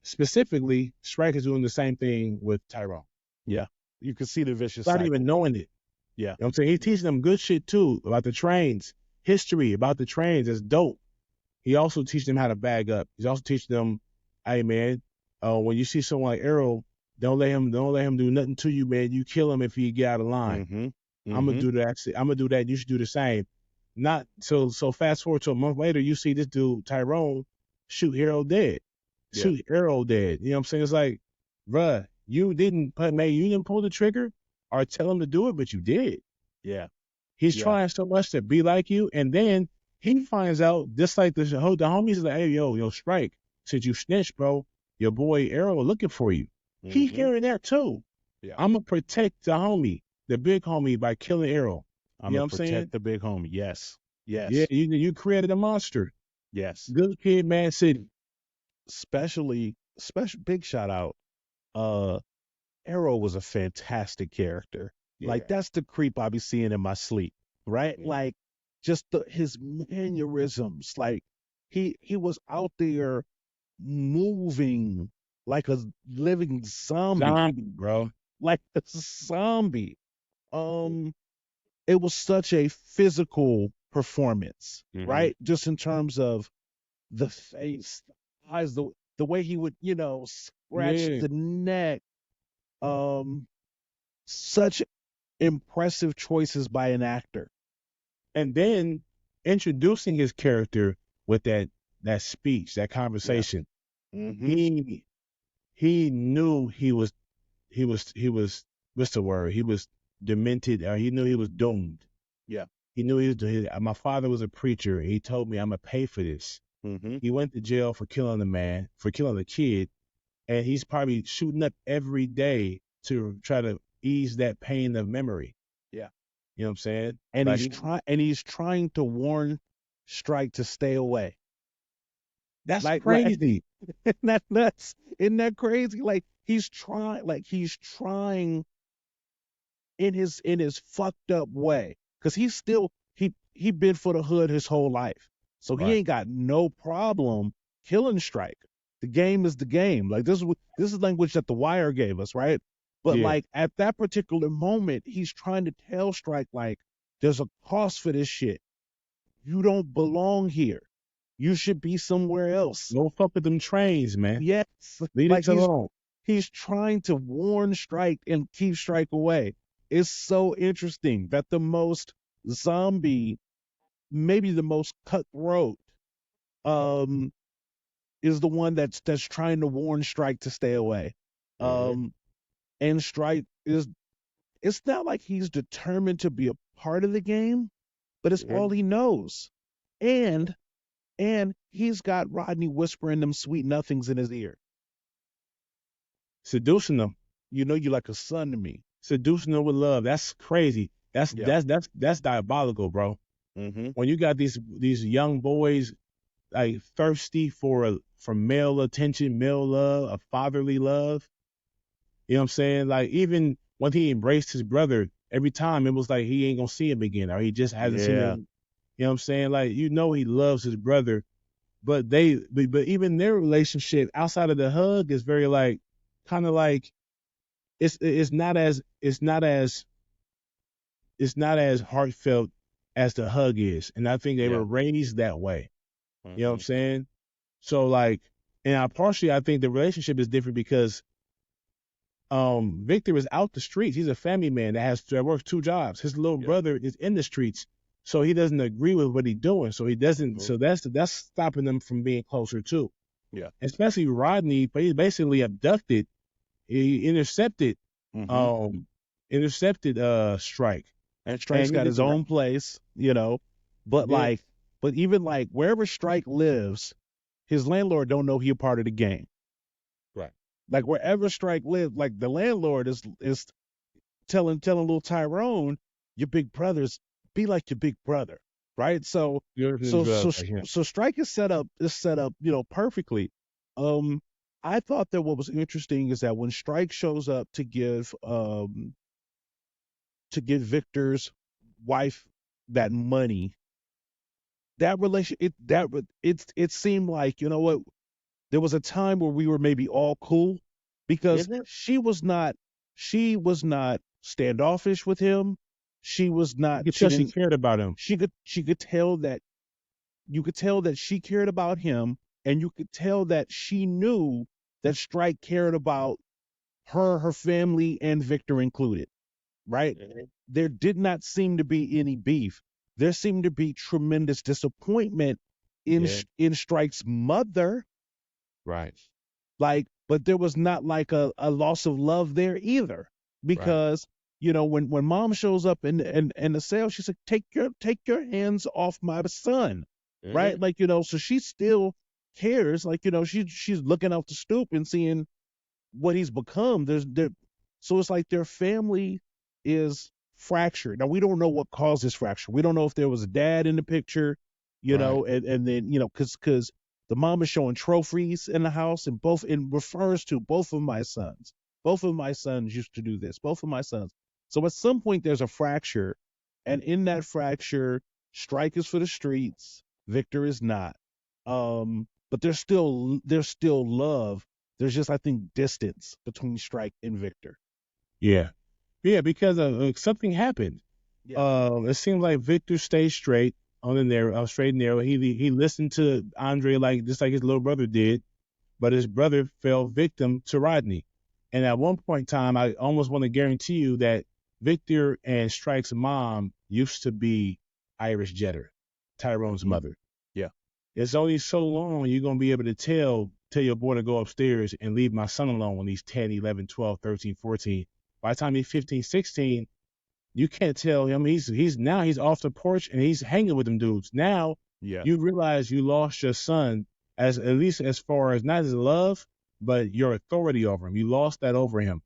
specifically, Strike is doing the same thing with Tyrone. Yeah. You can see the vicious cycle. Not even knowing it. Yeah. You know what I'm saying? He's teaching them good shit too, about the trains, history about the trains. That's dope. He also teaches them how to bag up. He's also teaching them, hey man, when you see someone like Errol, don't let him do nothing to you, man. You kill him if he get out of line. I'm gonna do that. I'm gonna do that. You should do the same. Not so fast forward to a month later, you see this dude Tyrone shoot Errol dead. Yeah. Shoot Errol dead. You know what I'm saying? It's like, bruh, you didn't pull the trigger or tell him to do it, but you did. Yeah. He's trying so much to be like you, and then he finds out, just like the homies is like, hey, yo, Strike, since you snitched, bro, your boy Errol looking for you. He hearing that too. Yeah. I'm going to protect the homie, the big homie, by killing Errol. I'm going to protect the big homie. Yes. Yes. Yeah, you created a monster. Yes. Good kid, Man City. Special big shout out. Errol was a fantastic character. Yeah. Like, that's the creep I be seeing in my sleep, right? Yeah. Like, just his mannerisms, like he was out there moving like a living zombie, bro. Like a zombie. It was such a physical performance, right? Just in terms of the face, the eyes, the way he would, scratch the neck. Such impressive choices by an actor. And then introducing his character with that speech, that conversation. Yeah. He knew he was what's the word? He was demented, or he knew he was doomed. Yeah. He knew my father was a preacher. He told me I'm gonna pay for this. He went to jail for killing the kid, and he's probably shooting up every day to try to ease that pain of memory. Yeah. You know what I'm saying? And Like he's trying to warn Strike to stay away. that's Like crazy. isn't that nuts? Isn't that crazy? Like he's trying in his fucked up way. Cause he's still he been for the hood his whole life. So he Right. ain't got no problem killing Strike. The game is the game. Like this is language that The Wire gave us, right? But Yeah. like at that particular moment, he's trying to tell Strike like there's a cost for this shit. You don't belong here. You should be somewhere else. Don't fuck with them trains, man. Yes. Leave Like it alone. he's trying to warn Strike and keep Strike away. It's so interesting that the most zombie, maybe the most cutthroat, is the one that's trying to warn Strike to stay away. And Strike it's not like he's determined to be a part of the game, but it's all he knows. And he's got Rodney whispering them sweet nothings in his ear. Seducing them. You know you like a son to me. Seducing them with love. That's crazy. That's diabolical, bro. When you got these young boys like thirsty for male attention, male love, a fatherly love. You know what I'm saying? Like even when he embraced his brother, every time it was like he ain't gonna see him again, or he just hasn't seen him. You know what I'm saying? Like he loves his brother, but even their relationship outside of the hug is very like kind of like it's not as heartfelt as the hug is, and I think they were raised that way. You know what I'm saying? So like, and I think the relationship is different because Victor is out the streets. He's a family man that works 2 jobs. His little brother is in the streets, so he doesn't agree with what he's doing. So he doesn't. So that's stopping them from being closer too. Yeah. Especially Rodney, but he's basically abducted. He intercepted Strike. And Strike's got his own place, you know. But but even like wherever Strike lives, his landlord don't know he a part of the game. Right. Like wherever Strike lives, like the landlord is telling little Tyrone, your big brothers be like your big brother, right? So Strike is set up, you know, perfectly. I thought that what was interesting is that when Strike shows up to give Victor's wife that money, that relation it seemed like, you know what, there was a time where we were maybe all cool because she was not standoffish with him. She was not. She cared about him. She could tell that you could tell that she cared about him, and you could tell that she knew that Strike cared about her family, and Victor included. Right? There did not seem to be any beef. There seemed to be tremendous disappointment in Strike's mother. Right. Like, but there was not like a loss of love there either, because you know when mom shows up in the cell, she said, take your hands off my son, right? Like, you know, so she still cares. Like, you know, she's looking out the stoop and seeing what he's become. So it's like their family is fractured. Now we don't know what caused this fracture. We don't know if there was a dad in the picture, you know, and then, you know, because the mom is showing trophies in the house, and refers to both of my sons. Both of my sons used to do this. Both of my sons. So at some point there's a fracture, and in that fracture, Strike is for the streets, Victor is not. But there's still love. There's just, I think, distance between Strike and Victor. Yeah, because something happened. It seemed like Victor stayed straight straight and narrow. He listened to Andre just like his little brother did, but his brother fell victim to Rodney. And at one point in time, I almost want to guarantee you that Victor and Strike's mom used to be Irish Jeter, Tyrone's mother. Yeah. It's only so long you're going to be able to tell your boy to go upstairs and leave my son alone when he's 10, 11, 12, 13, 14. By the time he's 15, 16, you can't tell him. He's off the porch and he's hanging with them dudes. Now you realize you lost your son, at least as far as not his love, but your authority over him, you lost that over him.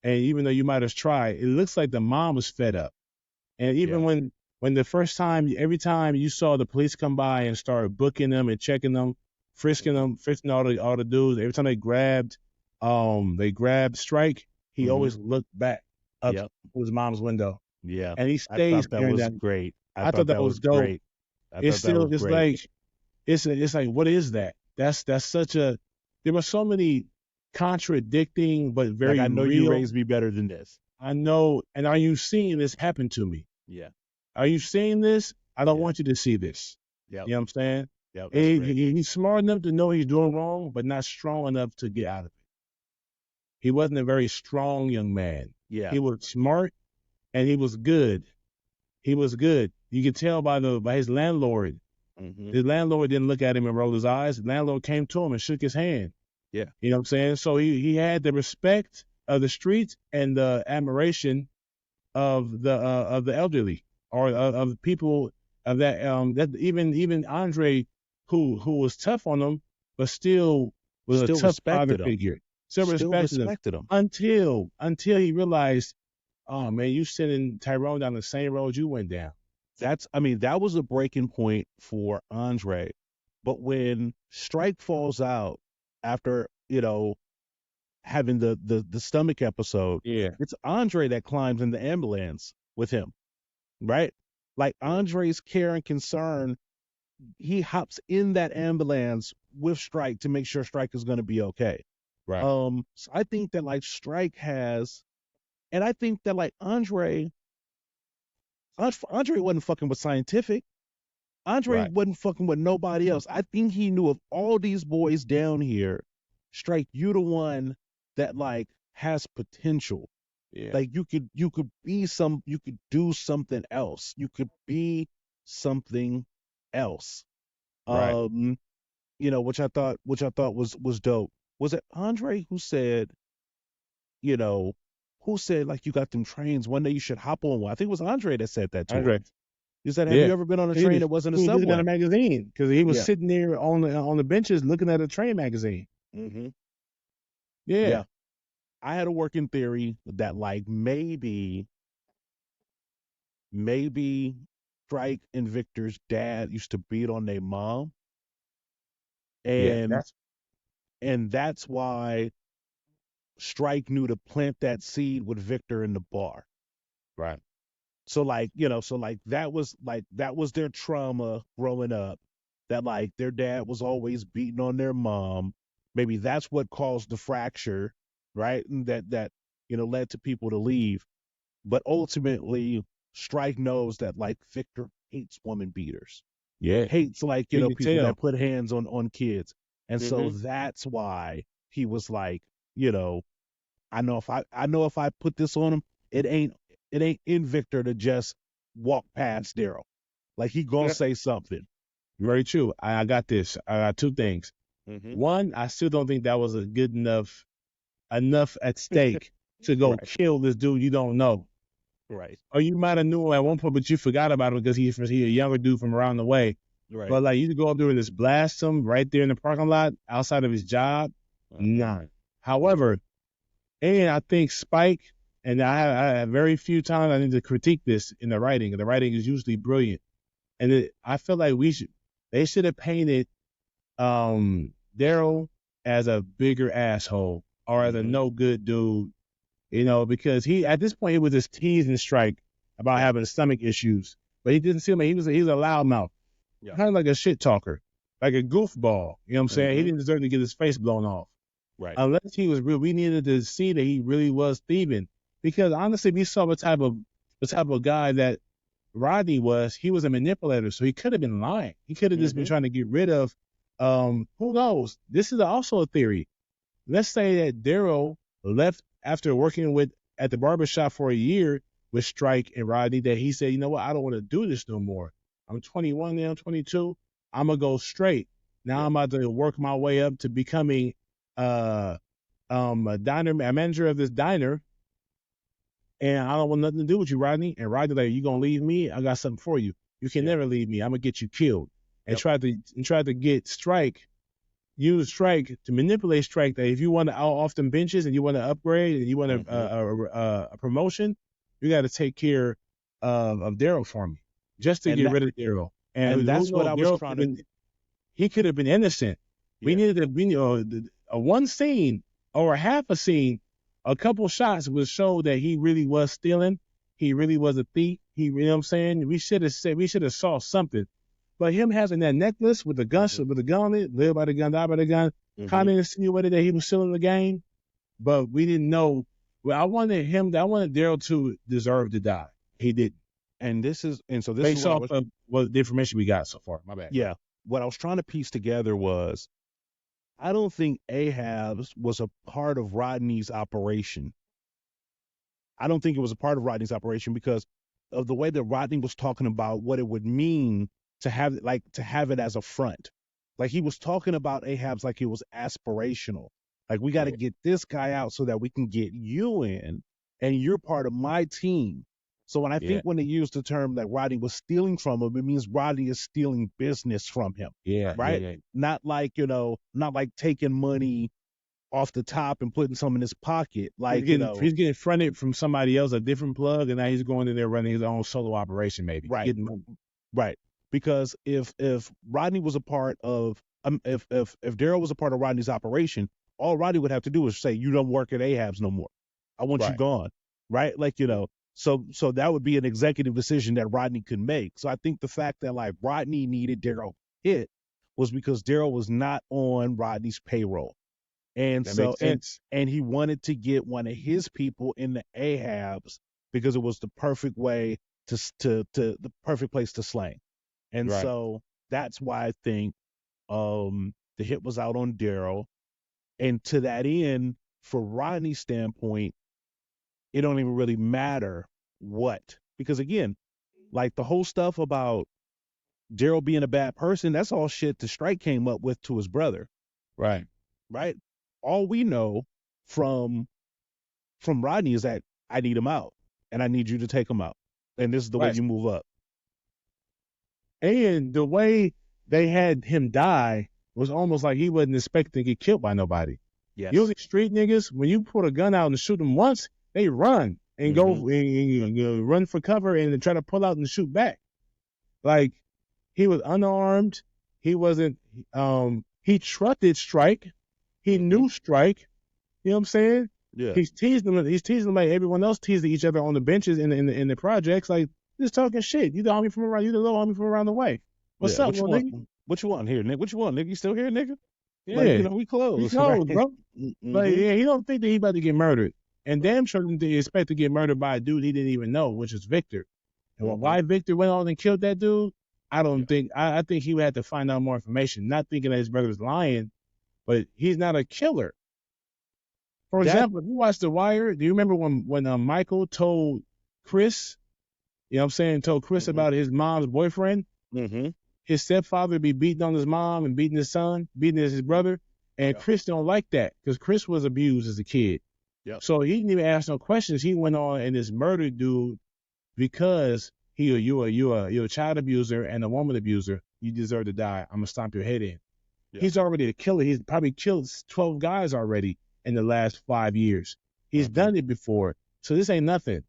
And even though you might have tried, it looks like the mom was fed up. And even when the first time, every time you saw the police come by and start booking them and checking them, frisking all the dudes, every time they grabbed Strike, he always looked back up to his mom's window. Yeah. And he stays that was great. I thought that was dope. Great. It's still just like it's like, what is that? That's such a, there were so many contradicting but very like, I know real. You raised me better than this. I know. And are you seeing this happen to me? Yeah. Are you seeing this? I don't want you to see this. Yep. You know what I'm saying? Yep, he's smart enough to know he's doing wrong, but not strong enough to get out of it. He wasn't a very strong young man. Yeah. He was smart and he was good. He was good. You could tell by his landlord. His landlord didn't look at him and roll his eyes. The landlord came to him and shook his hand. Yeah. You know what I'm saying? So he had the respect of the streets and the admiration of the elderly, or of the people of that even Andre, who was tough on him, but still was a tough father figure. Still respected him until he realized, oh man, you sending Tyrone down the same road you went down. That was a breaking point for Andre. But when Strike falls out after, having the stomach episode, it's Andre that climbs in the ambulance with him, right? Like, Andre's care and concern, he hops in that ambulance with Strike to make sure Strike is going to be okay. Right. So I think that, like, Strike has, and I think that, like, Andre wasn't fucking with Scientific. Andre wasn't fucking with nobody else. I think he knew of all these boys down here, Strike, you the one that, like, has potential. Yeah. Like, you could do something else. You could be something else. Right. Which I thought was dope. Was it Andre who said, like, you got them trains, one day you should hop on one? I think it was Andre that said that to him. He said, have you ever been on a train that wasn't a subway? He was in a magazine, because he was sitting there on the benches looking at a train magazine. Yeah. I had a working theory that, like, maybe Strike and Victor's dad used to beat on their mom. And that's why Strike knew to plant that seed with Victor in the bar. Right. So, like, that was their trauma growing up, that, like, their dad was always beating on their mom. Maybe that's what caused the fracture, right? And that led to people to leave. But ultimately, Strike knows that, like, Victor hates woman beaters. Yeah. Hates, like, people that put hands on kids. And so that's why he was like, I know if I put this on him, it ain't in Victor to just walk past Daryl. Like, he gonna say something. Very true. I got this. I got two things. One, I still don't think that was a good enough at stake to go kill this dude you don't know. Right. Or you might have knew him at one point, but you forgot about him because he's a younger dude from around the way. Right. But, like, you go up there and just blast him right there in the parking lot outside of his job. Nah. However, and I think Spike, and I have very few times I need to critique this in the writing. The writing is usually brilliant. And I feel like they should have painted Daryl as a bigger asshole, or as a no good dude, because at this point he was just teasing Strike about having stomach issues, but he didn't see him. He was a loudmouth, kind of like a shit talker, like a goofball. You know what I'm saying? He didn't deserve to get his face blown off. Right. Unless he was real, we needed to see that he really was thieving, because honestly, we saw the type of guy that Rodney was. He was a manipulator, so he could have been lying. He could have just been trying to get rid of. Who knows? This is also a theory. Let's say that Daryl left after working at the barbershop for a year with Strike and Rodney, that he said, you know what, I don't want to do this no more. I'm 21 now, I'm 22. I'm going to go straight. Now I'm about to work my way up to becoming a manager of this diner. And I don't want nothing to do with you, Rodney. And Rodney, like, you going to leave me? I got something for you. You can never leave me. I'm going to get you killed. And tried to get Strike use strike to manipulate strike. That if you want to off them benches and you want to upgrade and you want a promotion, you got to take care of Daryl for me, just to get rid of Daryl. And that's what I was trying to. He could have been innocent. We needed a one scene or a half a scene, a couple shots would show that he really was stealing. He really was a thief. You know what I'm saying? We should have saw something. But him having that necklace with the gun, with the gun on it, live by the gun, die by the gun, kind of insinuated that he was still in the game. But we didn't know. Well, I wanted Daryl to deserve to die. He didn't. And this is based off of the information we got so far. My bad. Yeah. What I was trying to piece together was, I don't think Ahab's was a part of Rodney's operation. I don't think it was a part of Rodney's operation because of the way that Rodney was talking about what it would mean to have it as a front. Like he was talking about Ahab's like it was aspirational. Like we got to get this guy out so that we can get you in and you're part of my team. So when I think when they use the term that Rodney was stealing from him, it means Rodney is stealing business from him. Yeah. Right? Yeah. Not like taking money off the top and putting some in his pocket. Like he's getting fronted from somebody else, a different plug, and now he's going in there running his own solo operation, maybe. Right. Right. Because if Rodney was a part of if Daryl was a part of Rodney's operation, all Rodney would have to do is say, you don't work at Ahab's no more. I want you gone. Right? Like, So that would be an executive decision that Rodney could make. So I think the fact that like Rodney needed Daryl hit was because Daryl was not on Rodney's payroll. And and he wanted to get one of his people in the Ahabs because it was the perfect way to the perfect place to slang. And so that's why I think the hit was out on Daryl. And to that end, for Rodney's standpoint, it don't even really matter what, because again, like the whole stuff about Daryl being a bad person, that's all shit the Strike came up with to his brother. Right. All we know from Rodney is that I need him out and I need you to take him out. And this is the way you move up. And the way they had him die was almost like he wasn't expecting to get killed by nobody. Yes. Usually street niggas, when you put a gun out and shoot them once, they run and go and run for cover and try to pull out and shoot back. Like, he was unarmed. He wasn't, he trusted Strike. He knew Strike. You know what I'm saying? Yeah. He's teasing them like everyone else teasing each other on the benches in the projects. Like, just talking shit. You the little homie from around the way. What's up, little nigga? What you want here, nigga? What you want, nigga? You still here, nigga? Yeah. Like, we close. We close, bro. But he don't think that he about to get murdered. And damn sure didn't expect to get murdered by a dude he didn't even know, which is Victor. And why Victor went on and killed that dude, I don't think. I think he would have to find out more information. Not thinking that his brother was lying, but he's not a killer. For example, if you watch The Wire, do you remember when Michael told Chris, you know what I'm saying, told Chris about his mom's boyfriend? His stepfather be beating on his mom and beating his son, beating his brother, and Chris don't like that because Chris was abused as a kid. Yep. So he didn't even ask no questions. He went on and just murdered dude because you're a child abuser and a woman abuser. You deserve to die. I'm gonna stomp your head in. Yep. He's already a killer. He's probably killed 12 guys already in the last 5 years. He's done it before. So this ain't nothing.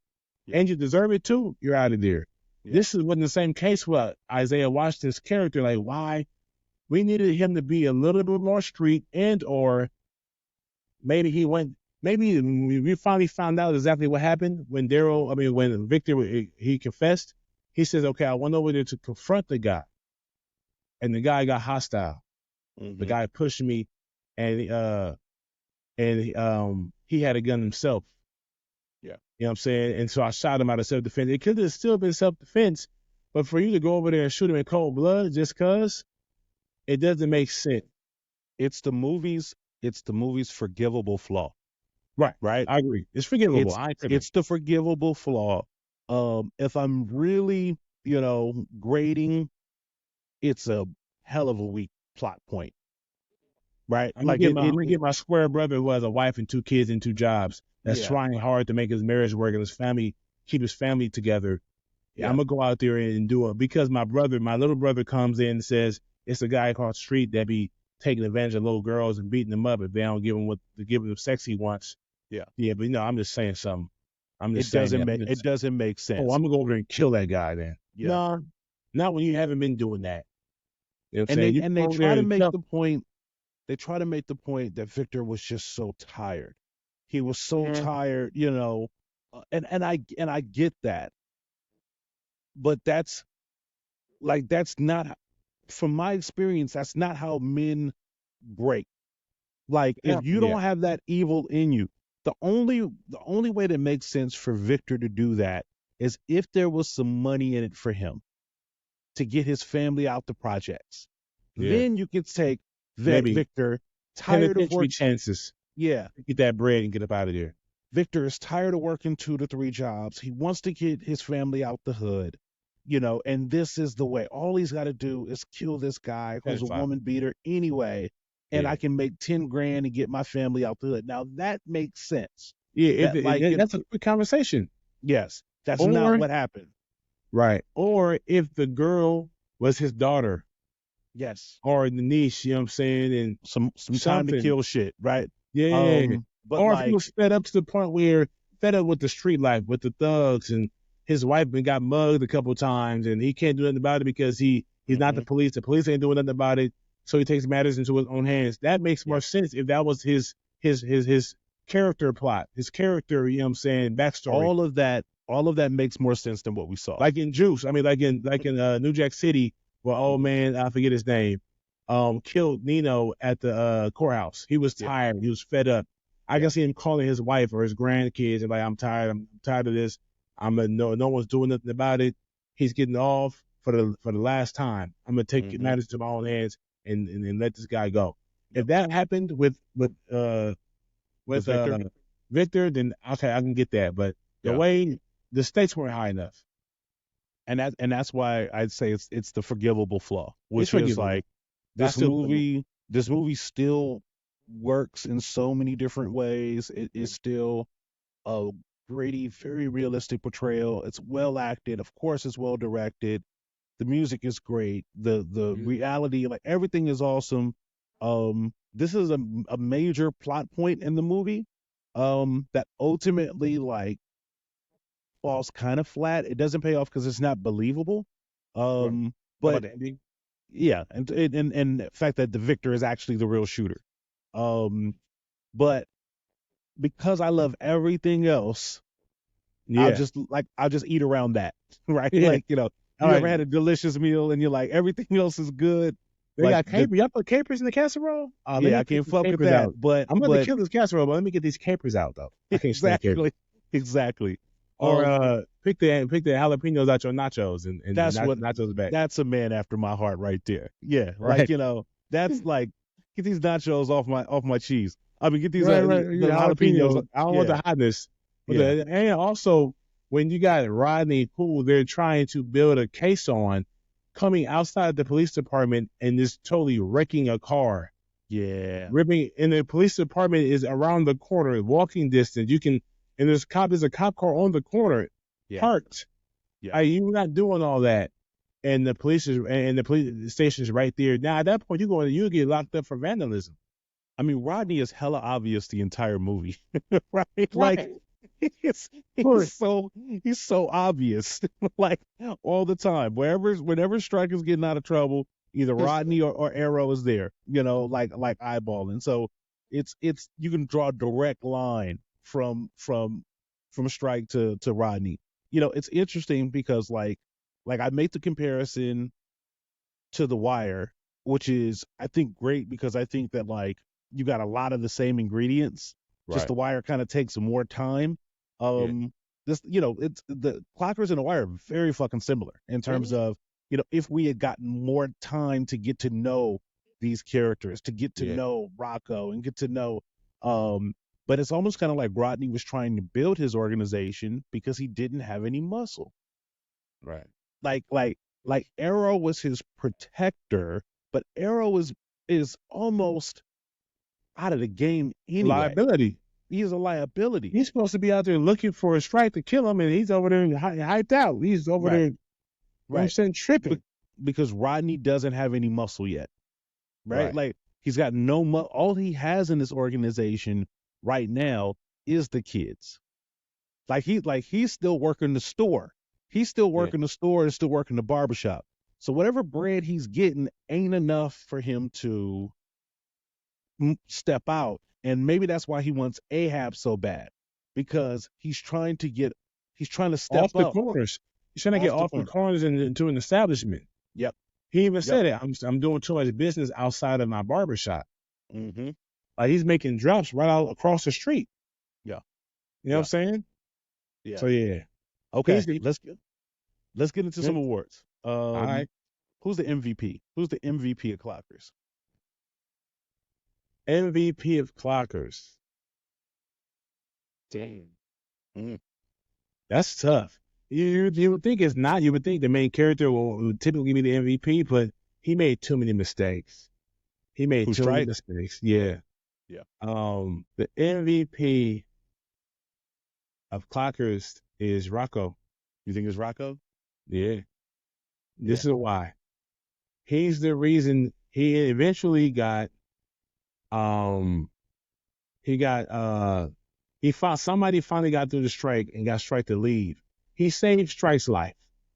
Yep. And you deserve it too. You're out of there. Yep. This wasn't the same case with Isaiah Washington's character. Like, why? We needed him to be a little bit more street or maybe we finally found out exactly what happened when Victor, he confessed. He says, okay, I went over there to confront the guy. And the guy got hostile. The guy pushed me and he had a gun himself. Yeah. You know what I'm saying? And so I shot him out of self-defense. It could have still been self-defense, but for you to go over there and shoot him in cold blood just cause, it doesn't make sense. It's the movie's forgivable flaw. Right. I agree. It's forgivable. It's the forgivable flaw. If I'm really, grading, it's a hell of a weak plot point. Right? I'm gonna get my square brother who has a wife and 2 kids and 2 jobs that's trying hard to make his marriage work and keep his family together. Yeah. I'm gonna go out there and do it because my little brother comes in and says it's a guy across the street that be taking advantage of little girls and beating them up if they don't give him the sex he wants. Yeah. Yeah, but I'm just saying something. It doesn't make sense. Oh, I'm gonna go over there and kill that guy then. Yeah. No, not when you haven't been doing that. You know what I'm And saying? they try to make the point. They try to make the point that Victor was just so tired. He was so tired, and I get that. But that's not, from my experience, that's not how men break. Like, if you don't have that evil in you, the only way that makes sense for Victor to do that is if there was some money in it for him to get his family out the projects. Yeah. Then you could take Victor, tired of working chances. Yeah. Get that bread and get up out of there. Victor is tired of working 2 to 3 jobs. He wants to get his family out the hood, and this is the way. All he's got to do is kill this guy who's a woman beater anyway, and I can make $10,000 and get my family out the hood. Now that makes sense. Yeah, that's a quick conversation. Yes, that's not what happened. Right. Or if the girl was his daughter. Yes. Or the niece, you know what I'm saying? And some time to kill shit, right? Yeah. But or if he was fed up to the point where fed up with the street life, with the thugs, and his wife got mugged a couple of times, and he can't do nothing about it because he's not the police. The police ain't doing nothing about it, so he takes matters into his own hands. That makes more sense if that was his character plot, his character, you know what I'm saying, backstory. All of that makes more sense than what we saw. Like in Juice, I mean, like in New Jack City, where old man, I forget his name, killed Nino at the courthouse. He was tired. He was fed up. I can see him calling his wife or his grandkids and like, I'm tired of this. No one's doing nothing about it. He's getting off for the last time. I'm gonna take matters to my own hands and let this guy go. If that happened with Victor, then okay, I can get that. But the way the stakes weren't high enough. And that's why I'd say it's the forgivable flaw, which is like this movie still works in so many different ways. It is still a gritty, very realistic portrayal. It's well acted. Of course, it's well directed. The music is great. The reality, like everything is awesome. This is a major plot point in the movie that ultimately like falls kind of flat. It doesn't pay off because it's not believable. But yeah, and the fact that the victor is actually the real shooter. But because I love everything else, I'll just eat around that, right? Yeah. Like, you ever had a delicious meal and you're like, everything else is good. They got capers. Y'all put capers in the casserole? Yeah, I can't fuck with that. Out. But I'm going to kill this casserole, but let me get these capers out, though. I can't Exactly. Or pick the jalapenos out your nachos and that's nachos back. That's a man after my heart right there. Yeah, right. Like, that's like, get these nachos off my cheese. I mean, get these the jalapenos. I don't want the hotness. But and also, when you got Rodney, who they're trying to build a case on, coming outside the police department and just totally wrecking a car. Yeah. Ripping, and the police department is around the corner, walking distance. And there's a cop car on the corner, parked. Yeah. You're not doing all that. And the police station's right there. Now, at that point, you get locked up for vandalism. I mean, Rodney is hella obvious the entire movie, right? Like, he's so obvious, like all the time. Whenever Stryker's getting out of trouble, either Rodney or Arrow is there, like eyeballing. So it's you can draw a direct line from Strike to Rodney. It's interesting because like I make the comparison to The Wire, which is I think great because I think that like you got a lot of the same ingredients. Right. Just The Wire kind of takes more time. It's the Clockers and The Wire are very fucking similar in terms of, if we had gotten more time to get to know these characters, to get to know Rocco and get to know, but it's almost kind of like Rodney was trying to build his organization because he didn't have any muscle. Right. Like Arrow was his protector, but Arrow is almost out of the game anyway. Liability. He's a liability. He's supposed to be out there looking for a strike to kill him, and he's over there hyped out. He's over there, right? Tripping because Rodney doesn't have any muscle yet, right? Like He's got no all he has in this organization right now is the kids. He's still working the store. He's still working the store and still working the barbershop. So whatever bread he's getting ain't enough for him to step out. And maybe that's why he wants Ahab so bad, because he's trying to step off the up. corners. He's trying to get off the corners and into an establishment. Yep. He even said it. I'm doing too much business outside of my barbershop. Mm-hmm. Like he's making drops right out across the street. Yeah. You know what I'm saying? Yeah. So yeah. Okay. Let's get into some awards. All right. Who's the MVP? Who's the MVP of Clockers? MVP of Clockers. Damn. That's tough. You would think it's not. You would think the main character would typically be the MVP, but he made too many mistakes. He made too many mistakes. Yeah. Yeah. The MVP of Clockers is Rocco. You think it's Rocco? Yeah. This is why. He's the reason he eventually got somebody finally got through the strike and got Strike to leave. He saved Strike's life.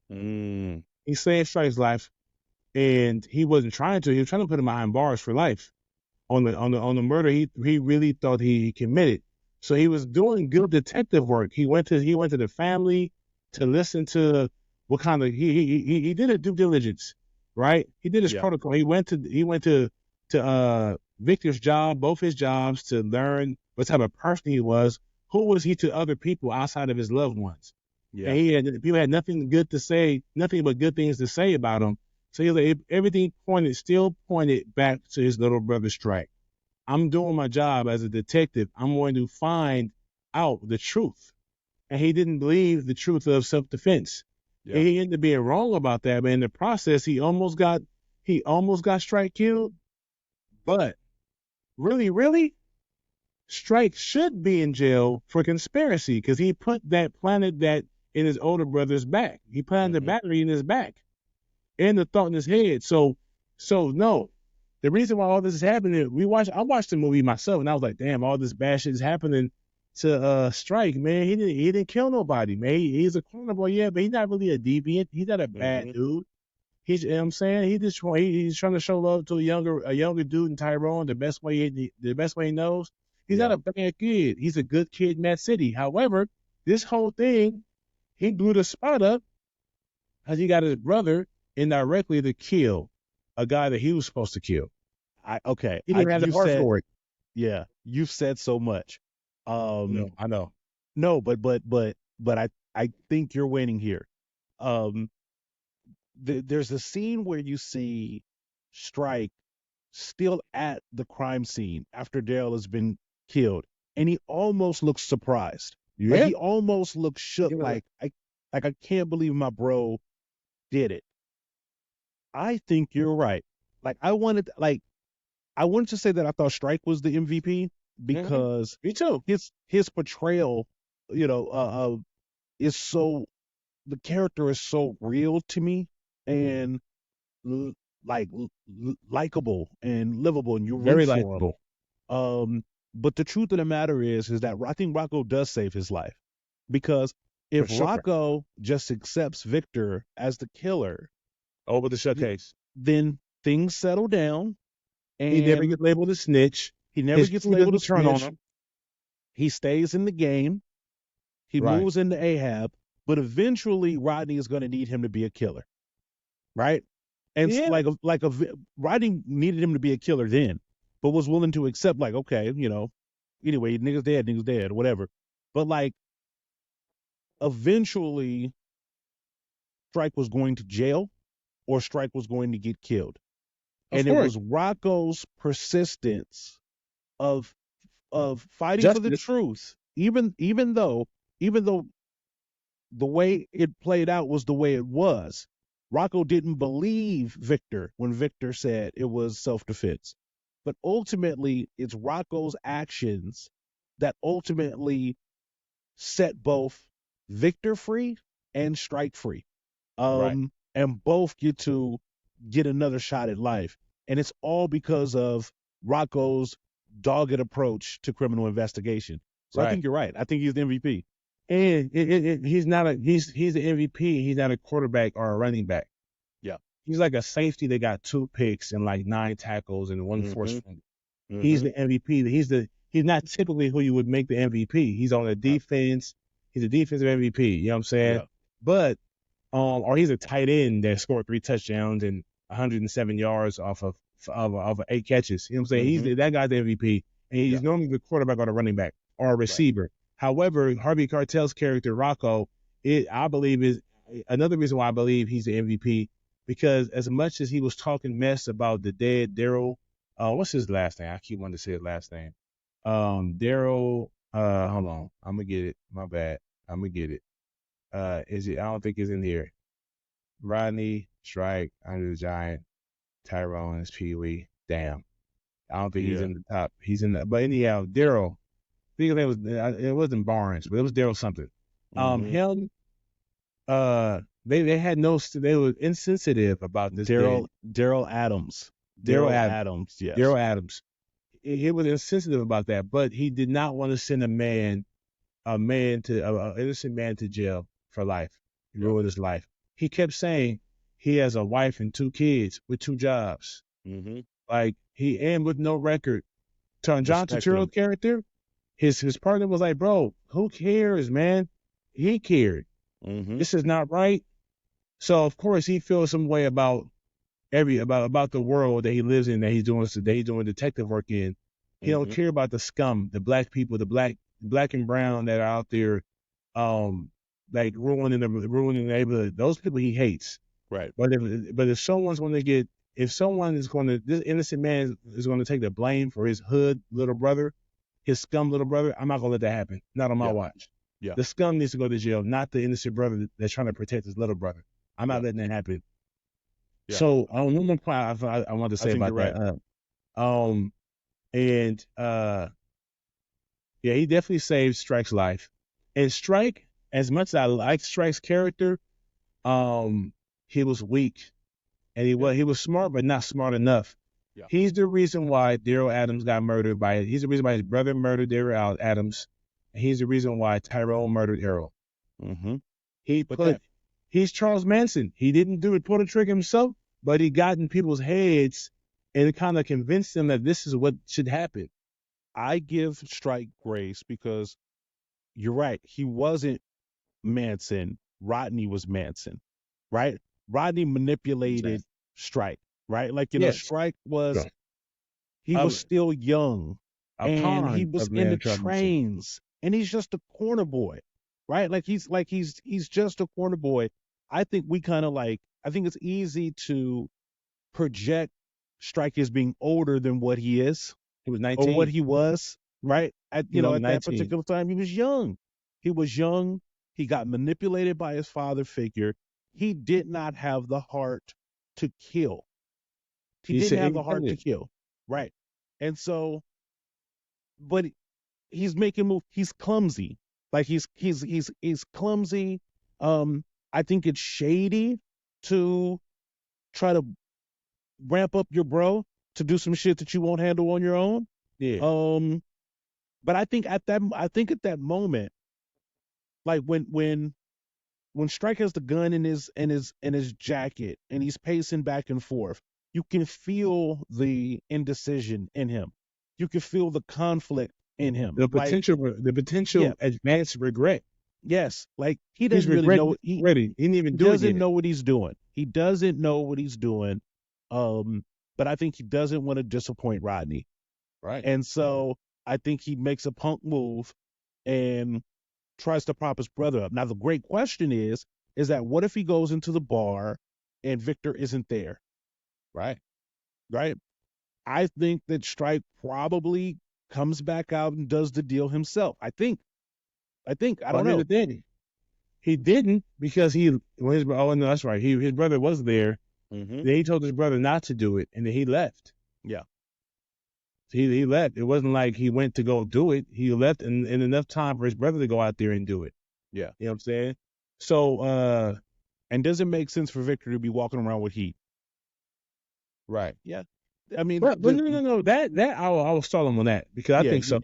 He saved Strike's life, and he wasn't trying to. He was trying to put him behind bars for life on the murder he really thought he committed. So he was doing good detective work. He went to the family to listen to what kind of he did a due diligence, right? He did his protocol. He went to Victor's job, both his jobs, to learn what type of person he was. Who was he to other people outside of his loved ones? Yeah. And people had nothing good to say, nothing but good things to say about him. So everything still pointed back to his little brother Strike. I'm doing my job as a detective. I'm going to find out the truth. And he didn't believe the truth of self-defense. Yeah. And he ended up being wrong about that, but in the process, he almost got Strike killed. But really, Strike should be in jail for conspiracy because he planted that in his older brother's back. He planted the battery in his back and the thought in his head. So no. The reason why all this is happening, I watched the movie myself and I was like, damn, all this bad shit is happening to Strike, man. He didn't kill nobody, man. He's a corner boy, yeah, but he's not really a deviant. He's not a bad dude. You know what I'm saying? He's trying to show love to a younger dude in Tyrone the best way he knows. He's not a bad kid. He's a good kid in that city. However, this whole thing, he blew the spot up because he got his brother indirectly to kill a guy that he was supposed to kill. He didn't have the heart for it. Yeah, you've said so much. No, I know. No, but I think you're winning here. There's a scene where you see Strike still at the crime scene after Daryl has been killed, and he almost looks surprised. Yeah. Like he almost looks shook. Like I can't believe my bro did it. I think you're right. I wanted to say that I thought Strike was the MVP because me too. His portrayal, is so, the character is so real to me and likable and livable, and you're very likable. But the truth of the matter is that I think Rocco does save his life, because if Rocco just accepts Victor as the killer over the showcase, then things settle down. And he never gets labeled a snitch. He never gets labeled a snitch. On him. He stays in the game. He moves into Ahab, but eventually Rodney is going to need him to be a killer, right? And Rodney needed him to be a killer then, but was willing to accept, okay, anyway, niggas dead, whatever. But eventually, Strike was going to jail, or Strike was going to get killed. And it was Rocco's persistence of fighting for the truth, even though the way it played out was the way it was. Rocco didn't believe Victor when Victor said it was self-defense. But ultimately, it's Rocco's actions that ultimately set both Victor free and Strike free. And both get another shot at life. And it's all because of Rocco's dogged approach to criminal investigation. So I think you're right. I think he's the MVP. And he's not he's the MVP. He's not a quarterback or a running back. Yeah. He's like a safety that got 2 picks and like 9 tackles and 1 forced fumble. He's the MVP. He's not typically who you would make the MVP. He's on the defense. He's a defensive MVP. You know what I'm saying? Yeah. But or he's a tight end that scored 3 touchdowns and 107 yards off of 8 catches. You know what I'm saying? He's that guy's the MVP, and he's normally the quarterback or the running back or a receiver. Right. However, Harvey Keitel's character Rocco, I believe is another reason why I believe he's the MVP, because as much as he was talking mess about the dead Daryl, what's his last name? I keep wanting to say his last name. Daryl. Hold on, I'm gonna get it. My bad. I'm gonna get it. Is it? I don't think it's in here. Rodney, Strike, Under the Giant, Tyrone is Pee Wee. Damn, I don't think he's in the top. He's in the. But anyhow, Daryl. I think it wasn't Barnes, but it was Daryl something. Him. They had no. They were insensitive about this. Daryl Adams. Daryl Adams. Yes. Daryl Adams. He was insensitive about that, but he did not want to send an innocent man to jail for life. He ruined his life. He kept saying he has a wife and 2 kids with 2 jobs. Like and with no record. John Turturro character, his partner was like, bro, who cares, man? He cared. This is not right. So of course he feels some way about the world that he lives in, that he's doing detective work in. He don't care about the scum, the black people, the black and brown that are out there, like ruining the neighborhood. Those people he hates. Right. But if someone is going to, this innocent man is going to take the blame for his hood little brother, his scum little brother, I'm not going to let that happen. Not on my watch. Yeah. The scum needs to go to jail, not the innocent brother that's trying to protect his little brother. I'm not letting that happen. Yeah. So one more point I want to say about that. He definitely saved Strike's life. And Strike, as much as I like Strike's character, he was weak, and he was smart, but not smart enough. Yeah. He's the reason why Daryl Adams got murdered he's the reason why his brother murdered Daryl Adams, and he's the reason why Tyrone murdered Errol. He's Charles Manson. He didn't pull the trigger himself, but he got in people's heads and kind of convinced them that this is what should happen. I give Strike grace because you're right. He wasn't Manson. Rodney was Manson, right? Rodney manipulated Strike, right? Like, Strike was, he was still young, and he was in the trains, and he's just a corner boy, right? Like he's just a corner boy. I think I think it's easy to project Strike as being older than what he is. He was 19. Or what he was, right? At that particular time, he was young. He got manipulated by his father figure. He did not have the heart to kill. He didn't have the heart to kill. Right. And so, but he's making moves. He's clumsy. Like he's clumsy. I think it's shady to try to ramp up your bro to do some shit that you won't handle on your own. Yeah. But I think at that moment, like when Strike has the gun in his jacket and he's pacing back and forth, you can feel the indecision in him. You can feel the conflict in him. The potential advanced regret. Yes, like he doesn't really know. He didn't even do it. He doesn't know what he's doing. He doesn't know what he's doing. But I think he doesn't want to disappoint Rodney. Right. And so I think he makes a punk move and tries to prop his brother up. Now, the great question is that what if he goes into the bar and Victor isn't there? Right. Right. I think that Strike probably comes back out and does the deal himself. I don't know. He didn't, because that's right. His brother was there. Then he told his brother not to do it, and then he left. Yeah. He left. It wasn't like he went to go do it. He left in enough time for his brother to go out there and do it. Yeah. You know what I'm saying? So, and does it make sense for Victor to be walking around with heat? Right. Yeah. I mean, but no. That I will stall him on that because I yeah, think so.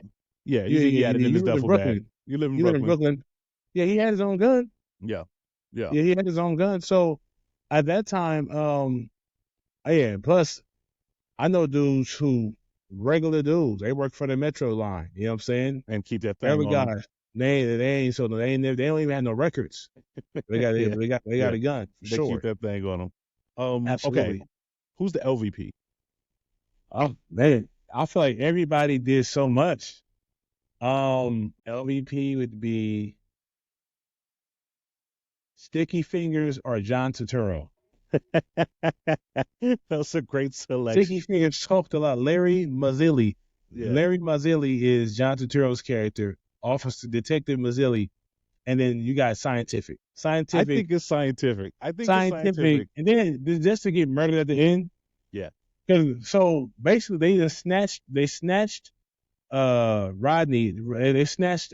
yeah. You think he had it in his You live in duffel bag? Brooklyn. You live in You live in Brooklyn. Brooklyn. Yeah, he had his own gun. Yeah, yeah. Yeah, he had his own gun. So at that time, yeah. Plus, I know dudes who regular dudes. They work for the Metro line. You know what I'm saying? And keep that thing Every on guy. him. They don't even have no records. They got Yeah, they got a gun for they keep sure. that thing on him. Okay. Absolutely. Who's the LVP? Oh man, I feel like everybody did so much. LVP would be Sticky Fingers or John Turturro. That's a great selection. Sticky Fingers talked a lot. Larry Mazzilli. Yeah. Larry Mazzilli is John Turturro's character, Officer Detective Mazzilli, and then you got Scientific. I think it's scientific. Scientific, and then just to get murdered at the end. Yeah. So basically, they snatched Rodney. They snatched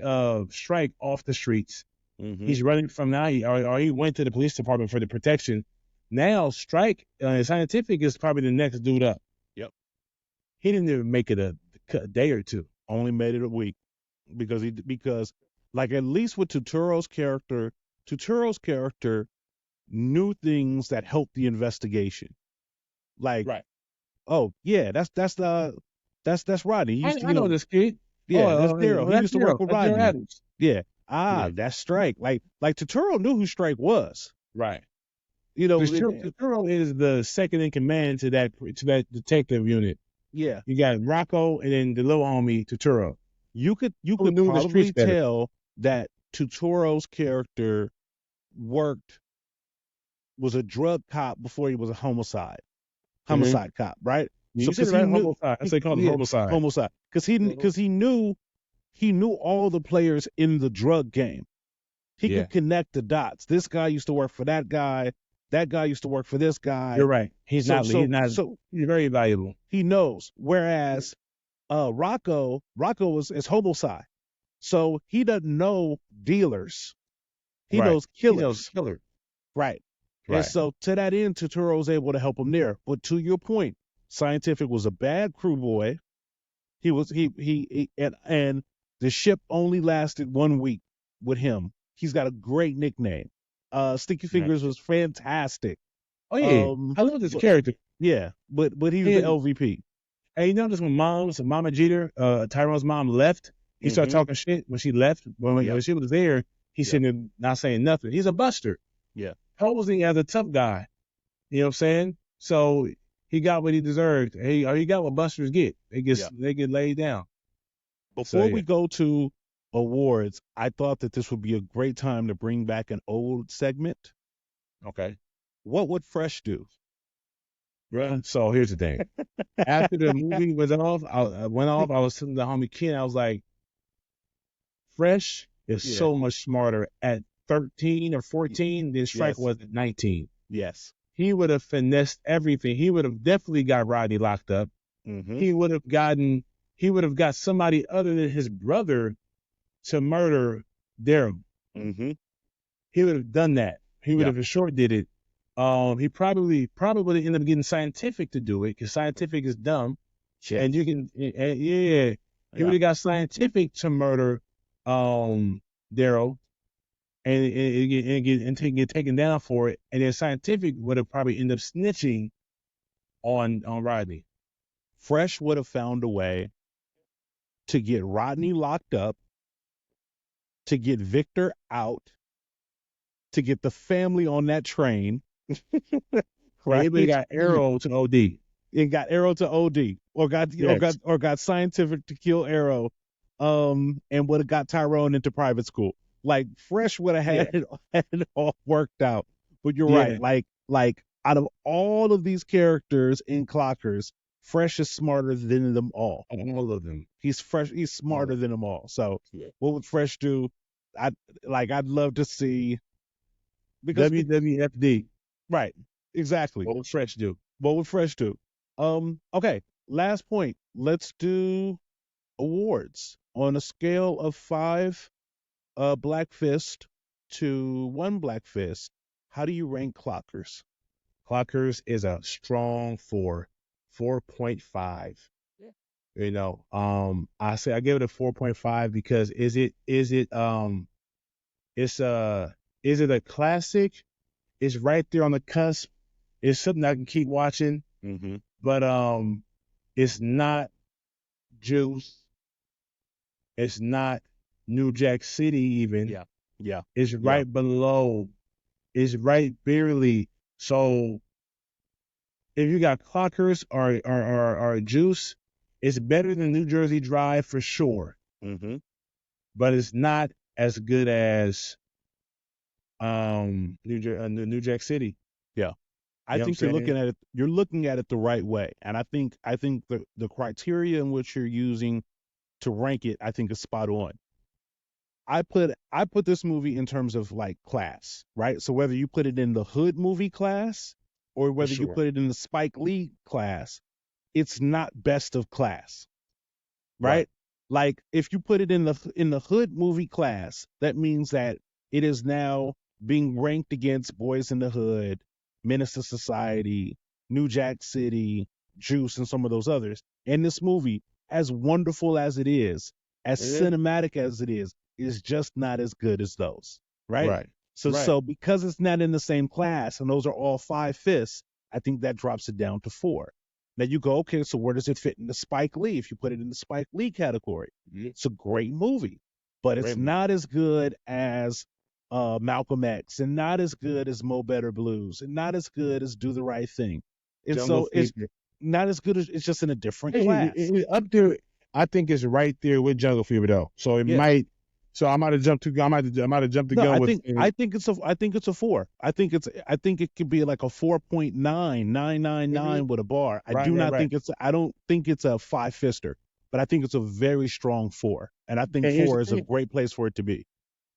Strike off the streets. Mm-hmm. He's running from now. He went to the police department for the protection. Now Strike Scientific is probably the next dude up. Yep. He didn't even make it a day or two. Only made it a week because like at least with Turturro's character knew things that helped the investigation. Like, Right. Oh yeah, that's Rodney. I know this kid. Yeah, that's Daryl. He used to work with Rodney. Yeah. Yeah. That's Strike. Like Turturro knew who Strike was. Right. You know, Turturro is the second in command to that detective unit. Yeah. You got Rocco and then the little homie Turturro. You could probably tell that Turturro's character was a drug cop before he was a homicide cop, right? So because he knew, homicide. They call him homicide. Homicide, because he knew all the players in the drug game. He could connect the dots. This guy used to work for that guy. That guy used to work for this guy. You're right. He's very valuable. He knows. Whereas Rocco is homicide, so he doesn't know dealers. He knows killers. Right. And so to that end, Turturro's able to help him there. But to your point, Scientific was a bad crew boy. He and the ship only lasted 1 week with him. He's got a great nickname. Sticky Fingers was fantastic. Oh yeah, I love this character. Yeah, but he's the LVP. Hey, you notice when Mama Jeter, Tyrone's mom left, he started talking shit when she left. When she was there, he's sitting there not saying nothing. He's a buster. Yeah. Posing as a tough guy. You know what I'm saying? So he got what he deserved. He got what busters get. They get laid down. Before we go to awards, I thought that this would be a great time to bring back an old segment. Okay. What would Fresh do? Bruh, so here's the thing. After the movie was off, I was telling the homie Ken, I was like, Fresh is so much smarter at 13 or 14 than Strike was at 19. Yes. He would have finessed everything. He would have definitely got Rodney locked up. Mm-hmm. He would have got somebody other than his brother to murder Daryl. Mm-hmm. He would have done that. He would have for sure did it. He probably ended up getting Scientific to do it because Scientific is dumb. Shit. And you can, he would have got Scientific to murder Daryl and get taken down for it. And then Scientific would have probably ended up snitching on Rodney. Fresh would have found a way to get Rodney locked up, to get Victor out, to get the family on that train. Right? He got Arrow to OD. It got Arrow to OD, or got Scientific to kill Arrow, and would have got Tyrone into private school. Like Fresh would have had it all worked out. But you're right. Like out of all of these characters in Clockers, Fresh is smarter than them all. All of them. He's smarter than them all. So what would Fresh do? I'd love to see, because WWFD. Right. Exactly. What would Fresh do? Okay. Last point. Let's do awards on a scale of 5 Black Fist to 1 Black Fist. How do you rank Clockers? Clockers is a strong 4. 4.5. Yeah. You know, I say I give it a 4.5 because is it is it a classic? It's right there on the cusp. It's something I can keep watching, but it's not Juice. It's not New Jack City even. Yeah. It's right below. It's right barely. So if you got Clockers or Juice, it's better than New Jersey Drive for sure. But it's not as good as New Jack City. Yeah. I think you're looking at it the right way. And I think the criteria in which you're using to rank it, I think is spot on. I put this movie in terms of like class, right? So whether you put it in the hood movie class or whether you put it in the Spike Lee class, it's not best of class. Right? Like if you put it in the hood movie class, that means that it is now being ranked against Boys in the Hood, Menace to Society, New Jack City, Juice, and some of those others. And this movie, as wonderful as it is, as cinematic as it is just not as good as those. Right. So because it's not in the same class and those are all 5/5, I think that drops it down to 4. Now you go, okay, so where does it fit in the Spike Lee? If you put it in the Spike Lee category, it's a great movie, but it's not as good as Malcolm X, and not as good as Mo Better Blues, and not as good as Do the Right Thing. And so it's not as good as, it's just in a different class. Up there, I think it's right there with Jungle Fever though. So it might. So I might have jumped the gun. I think it's a 4. I think it could be like a 4.9999 with a bar. I don't think it's a 5-fister, but I think it's a very strong 4. And I think 4 is a great place for it to be.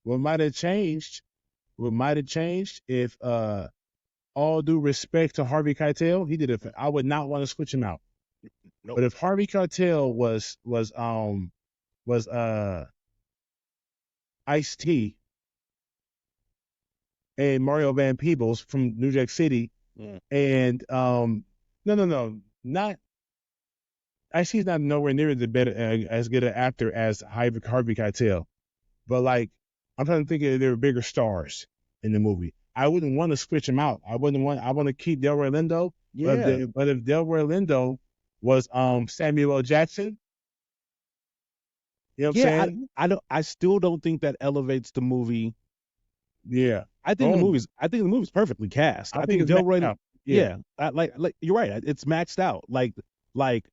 What might have changed if all due respect to Harvey Keitel, he did it. I would not want to switch him out. Nope. But if Harvey Keitel was Ice-T and Mario Van Peebles from New Jack City, and not Ice-T's not nowhere near as good an actor as Harvey Keitel, but like I'm trying to think if there were bigger stars in the movie. I wouldn't want to switch him out. I want to keep Delroy Lindo. Yeah. But if Delroy Lindo was Samuel L. Jackson. You know what I'm saying? I still don't think that elevates the movie. Yeah. I think the movie's perfectly cast. I think Delroy. Like you're right. It's maxed out. Like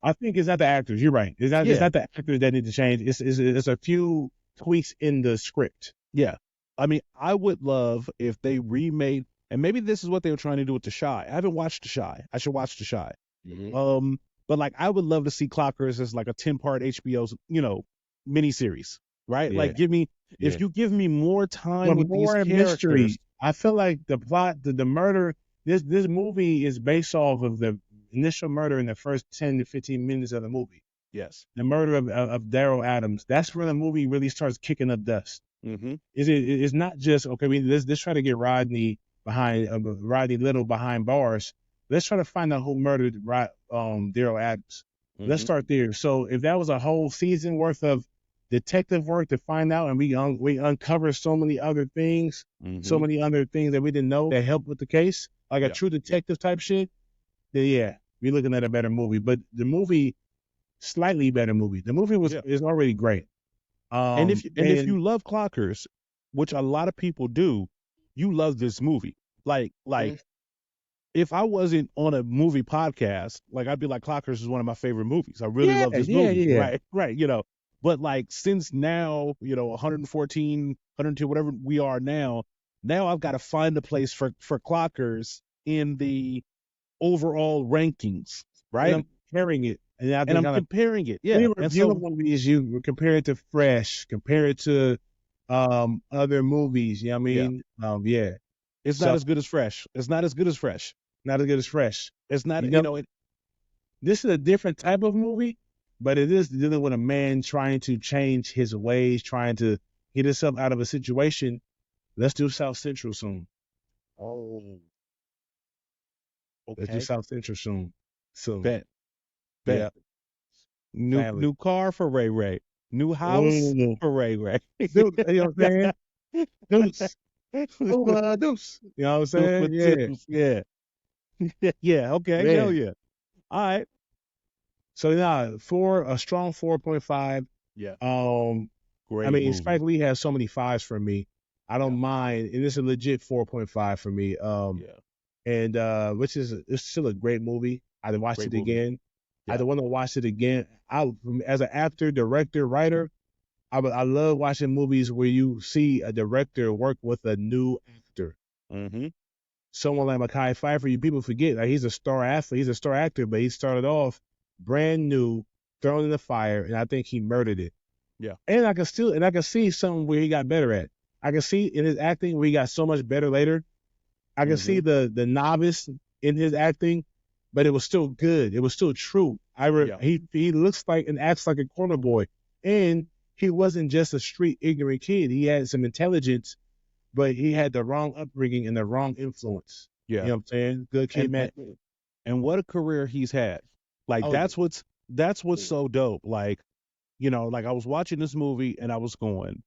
I think it's not the actors. You're right. It's not the actors that need to change. It's a few tweaks in the script. Yeah. I mean, I would love if they remade, and maybe this is what they were trying to do with The Chi. I haven't watched The Chi. I should watch The Chi. But like I would love to see Clockers as like a 10-part HBO, miniseries, right? Yeah. Like if you give me more time with these characters. Mystery. I feel like the plot, the murder, this movie is based off of the initial murder in the first 10 to 15 minutes of the movie. Yes. The murder of Daryl Adams. That's where the movie really starts kicking up dust. It's not just, okay, let's try to get Rodney Little behind bars. Let's try to find out who murdered Daryl Adams. Let's start there. So if that was a whole season worth of detective work to find out, and we uncover so many other things that we didn't know that helped with the case, like a true detective type shit, then we're looking at a better movie. But the movie, slightly better movie. The movie is already great. And if you love Clockers, which a lot of people do, you love this movie. Like if I wasn't on a movie podcast, like I'd be like, Clockers is one of my favorite movies. I really love this movie. Yeah. Right. But like since now, 114, 102, whatever we are now I've got to find a place for Clockers in the overall rankings, right? And I'm comparing it. I'm comparing it. Yeah. When you review movies, you compare it to Fresh, compare it to other movies. You know what I mean? It's not as good as Fresh. It's not as good as Fresh. Not as good as Fresh. It's not, this is a different type of movie, but it is dealing with a man trying to change his ways, trying to get himself out of a situation. Let's do South Central soon. Oh. Okay. Let's do South Central soon. Bet. Bet. New car for Ray Ray. New house for Ray Ray. Dude, you know what I'm saying? Deuce. Deuce. You know what I'm saying? Yeah. Yeah. Okay. Man. Hell yeah. All right. So a strong 4.5. Yeah. Great. I mean, movie. Spike Lee has so many fives for me. I don't mind, and it's a legit 4.5 for me. And which is it's still a great movie. I'd watch it again. Yeah. I'd want to watch it again. As an actor, director, writer, I love watching movies where you see a director work with a new actor. Mm-hmm. Someone like Mekhi Phifer, people forget, like, he's a star athlete, he's a star actor, but he started off brand new, thrown in the fire, and I think he murdered it. Yeah. And I can see something where he got better at. I can see in his acting where he got so much better later. I can see the novice in his acting, but it was still good. It was still true. He looks like and acts like a corner boy, and he wasn't just a street ignorant kid. He had some intelligence, but he had the wrong upbringing and the wrong influence. Yeah. You know what I'm saying? Good kid, man. And what a career he's had. Like, that's what's so dope. Like, you know, like, I was watching this movie and I was going,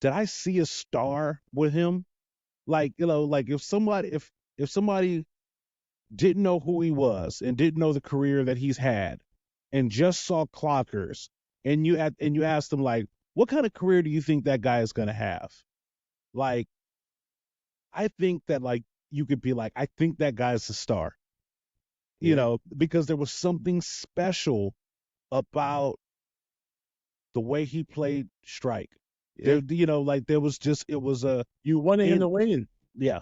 did I see a star with him? Like, you know, like if somebody didn't know who he was and didn't know the career that he's had and just saw Clockers, and you asked them, like, what kind of career do you think that guy is going to have? Like, I think that, like, you could be like, I think that guy's a star, you know, because there was something special about the way he played Strike. Yeah. There, you know, like, there was just, it was you wanted him to win. Yeah.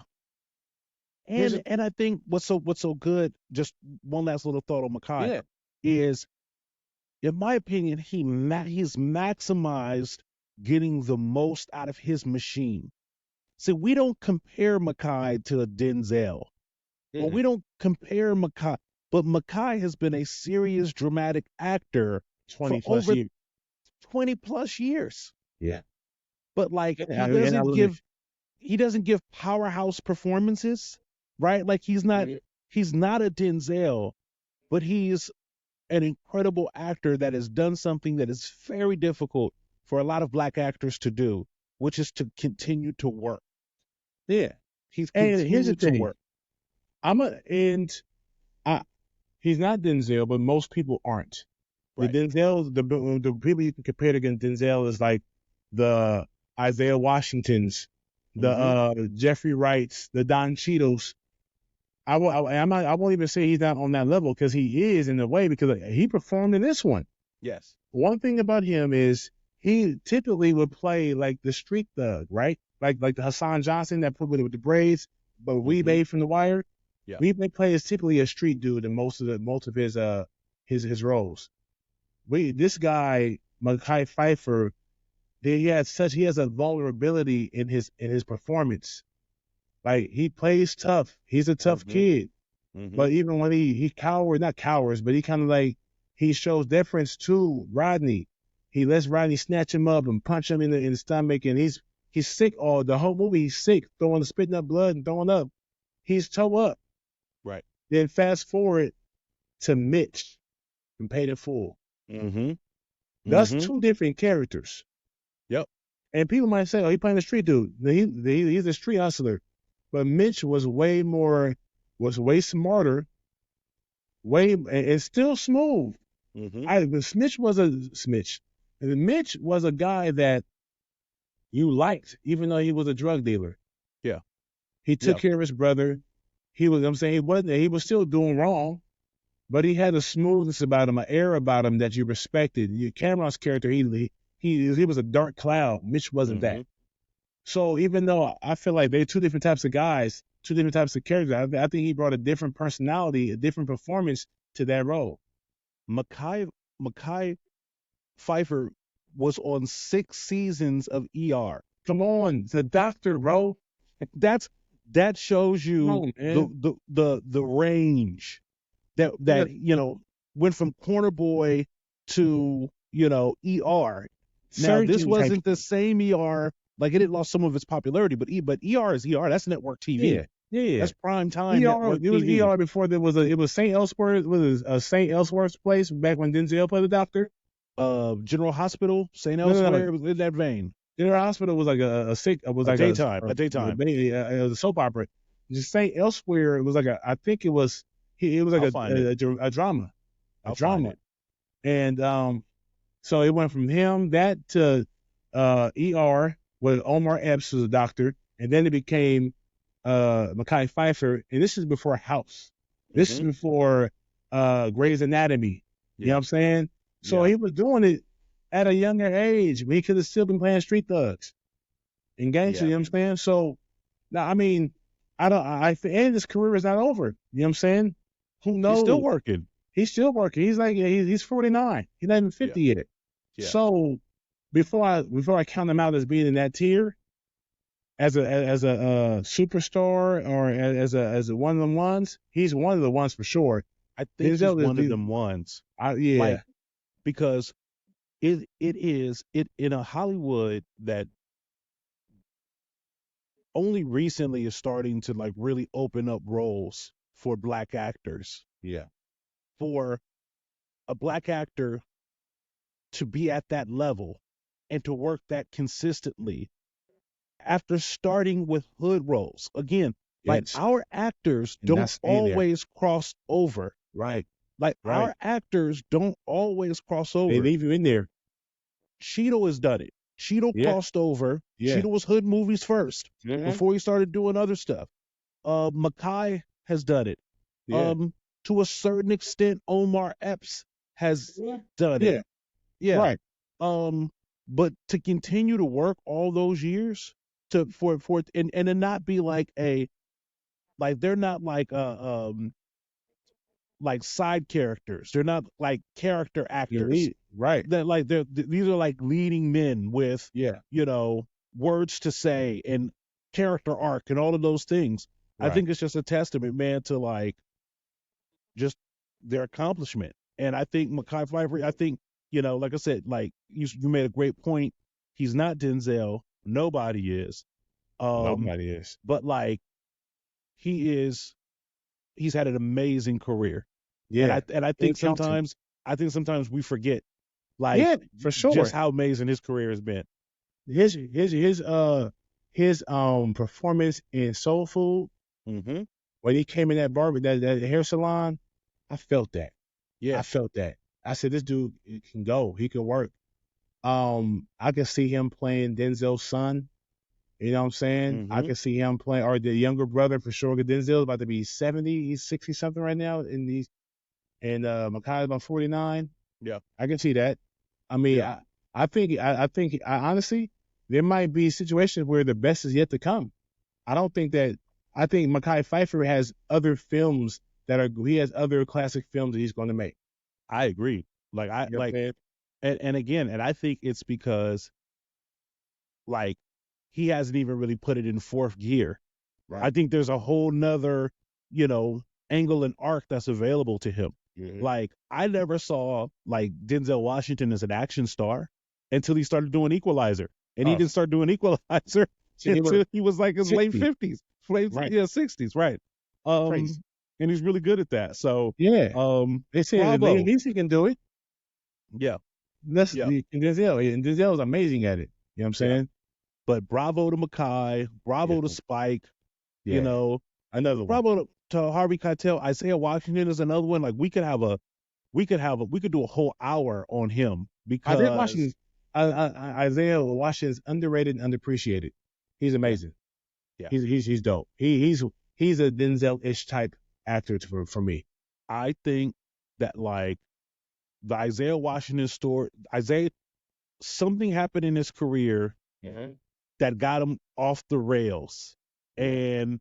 And I think what's so good, just one last little thought on Mekhi, is, in my opinion, he's maximized getting the most out of his machine. See, we don't compare Mekhi to a Denzel. Well, we don't compare Mekhi, but Mekhi has been a serious dramatic actor 20 plus years. Yeah. But, like, he doesn't give powerhouse performances, right? Like, he's not a Denzel, but he's an incredible actor that has done something that is very difficult for a lot of black actors to do, which is to continue to work. Yeah. He's continued to work. He's not Denzel, but most people aren't. Right. The people you can compare against Denzel is like the Isaiah Washingtons, the Jeffrey Wrights, the Don Cheadles. I won't even say he's not on that level, because he is in a way, because he performed in this one. Yes. One thing about him is he typically would play like the street thug, right? Like the Hassan Johnson that put with the braids, but Weebay from The Wire. Yeah. Weebay plays typically a street dude in most of his roles. This guy, Mekhi Phifer, he has a vulnerability in his performance. Like, he plays tough. He's a tough kid. But even when he not cowers, but he kind of like, he shows deference to Rodney. He lets Rodney snatch him up and punch him in the stomach, and he's sick the whole movie. He's sick, spitting up blood and throwing up. He's toe up. Right. Then fast forward to Mitch from Paid in Full. That's two different characters. Yep. And people might say, oh, he's playing a street dude. He's a street hustler. But Mitch was way smarter, and still smooth. Mitch was a guy that you liked, even though he was a drug dealer. Yeah. He took care of his brother. He was still doing wrong, but he had a smoothness about him, an air about him that you respected. Cameron's character, he was a dark cloud. Mitch wasn't that. So even though I feel like they're two different types of guys, two different types of characters, I think he brought a different personality, a different performance to that role. Mekhi Phifer was on 6 seasons of ER. Come on, the doctor, bro. That shows you the range that you know, went from corner boy to, you know, ER. Now, this wasn't the same ER. Like, it had lost some of its popularity, but ER is ER. That's network TV. Yeah. That's prime time network It was TV. ER before there was it was St. Elsewhere. Was a St. Elsewhere's place back when Denzel played the doctor. General Hospital, St. No, Elsewhere, it was in that vein. General Hospital was like a daytime. It was a soap opera. Just St. Elsewhere, it was like I think it was like a drama, and so it went from that to ER with Omar Epps was a doctor, and then it became Mekhi Phifer, and this is before House. This is before Grey's Anatomy. You know what I'm saying? So he was doing it at a younger age. He could have still been playing Street Thugs and gangster. You know what I'm saying? So now, I mean, and his career is not over. You know what I'm saying? Who knows? He's still working. He's like he's 49. He's not even 50 yet. Yeah. So before I count him out as being in that tier, as a superstar or as a one of them ones, he's one of the ones for sure. I think he's one of them ones. Because it is in a Hollywood that only recently is starting to like really open up roles for black actors. Yeah. For a black actor to be at that level and to work that consistently after starting with hood roles. Again, like our actors don't always cross over. Right. Like our actors don't always cross over. They leave you in there. Cheeto has done it. Cheeto crossed over. Cheeto was hood movies first before he started doing other stuff. Mekhi has done it. To a certain extent, Omar Epps has done it. Yeah. Right. But to continue to work all those years and to not be like they're not like side characters. They're not like character actors. Right. These are like leading men with words to say and character arc and all of those things. Right. I think it's just a testament, man, to like just their accomplishment. And I think Mekhi Phifer, like I said, like you made a great point. He's not Denzel. Nobody is. Nobody is. But like he's had an amazing career. Yeah. And I think sometimes we forget, like, for sure, just how amazing his career has been. His performance in Soul Food, when he came in that that hair salon, I felt that. Yeah, I felt that. I said, this dude can go. He can work. I can see him playing Denzel's son. You know what I'm saying? I can see him playing, or the younger brother for sure. Because Denzel's about to be 70. He's 60 something right now. And Mekhi's about 49. Yeah, I can see that. I mean, I think honestly, there might be situations where the best is yet to come. I think Mekhi Phifer has other films he has other classic films that he's going to make. I agree. And again, and I think it's because like he hasn't even really put it in fourth gear. Right. I think there's a whole nother, angle and arc that's available to him. Mm-hmm. Like I never saw like Denzel Washington as an action star until he started doing Equalizer. And he didn't start doing Equalizer until he was like his 60s. Late 50s. Right. Yeah, 60s, right. And he's really good at that. So they say at least he can do it. Yeah. Denzel's amazing at it. You know what I'm saying? But bravo to Mekhi, bravo to Spike, another one. Bravo to Harvey Keitel. Isaiah Washington is another one. Like we could do a whole hour on him because Isaiah Washington's underrated and underappreciated. He's amazing. Yeah. He's dope. He's a Denzel-ish type actor for me. I think that like the Isaiah Washington story, something happened in his career that got him off the rails, and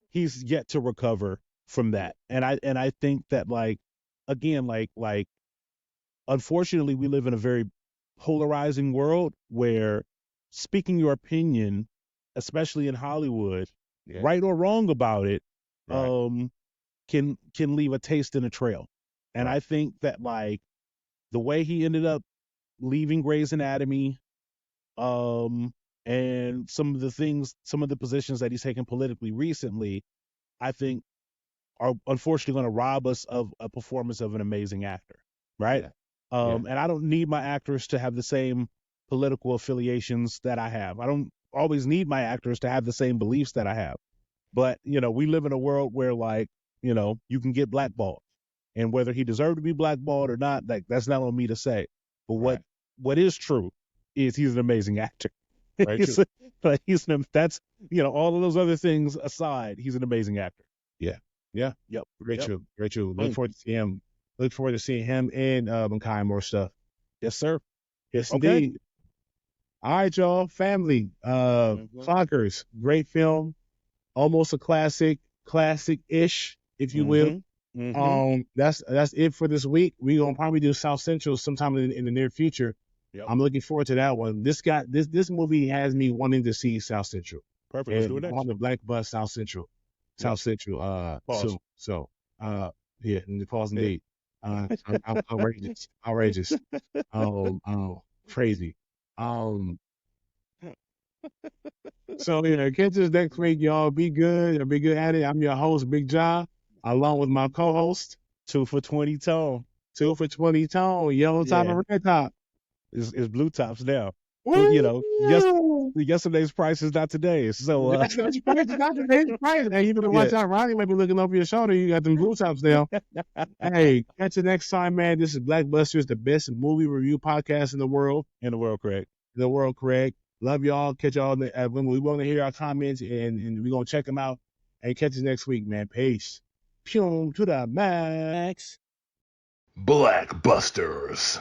he's yet to recover from that. And I think that like again, like unfortunately we live in a very polarizing world where speaking your opinion, especially in Hollywood, right or wrong about it, can leave a taste in a trail. And I think that like the way he ended up leaving Grey's Anatomy, and some of the positions that he's taken politically recently, I think are unfortunately going to rob us of a performance of an amazing actor, right? And I don't need my actors to have the same political affiliations that I have. I don't always need my actors to have the same beliefs that I have. But, we live in a world where, like, you can get blackballed. And whether he deserved to be blackballed or not, like, that's not on me to say. But what is true is he's an amazing actor. That's, all of those other things aside, he's an amazing actor. Yeah. Yeah. Yep. Great show. Look forward to seeing him. Look forward to seeing him and Mekhi more stuff. Yes, sir. Yes, indeed. All right, y'all. Family. Clockers. Great film. Almost a classic-ish, if you will. That's it for this week. We're gonna probably do South Central sometime in the near future. Yep. I'm looking forward to that one. This movie has me wanting to see South Central. Perfect. Let's do it next. On the Black Bus South Central. South Central. Pause. Yeah, pause indeed. Outrageous. Crazy. So catch us next week, y'all. Be good at it. I'm your host, Big Ja, along with my co-host, 2 for 20 Tone. 2 for 20 Tone. Yellow top and red top. It's blue tops now. Yesterday's price is not today's. So yesterday's price is not today's price. Hey, you better watch out. Ronnie might be looking over your shoulder. You got them blue tops now. Hey, catch you next time, man. This is BlackBusters, the best movie review podcast in the world. Correct. Love y'all. Catch y'all when we want to hear our comments, and we're gonna check them out. And catch us next week, man. Peace. Pew to the max. BlackBusters.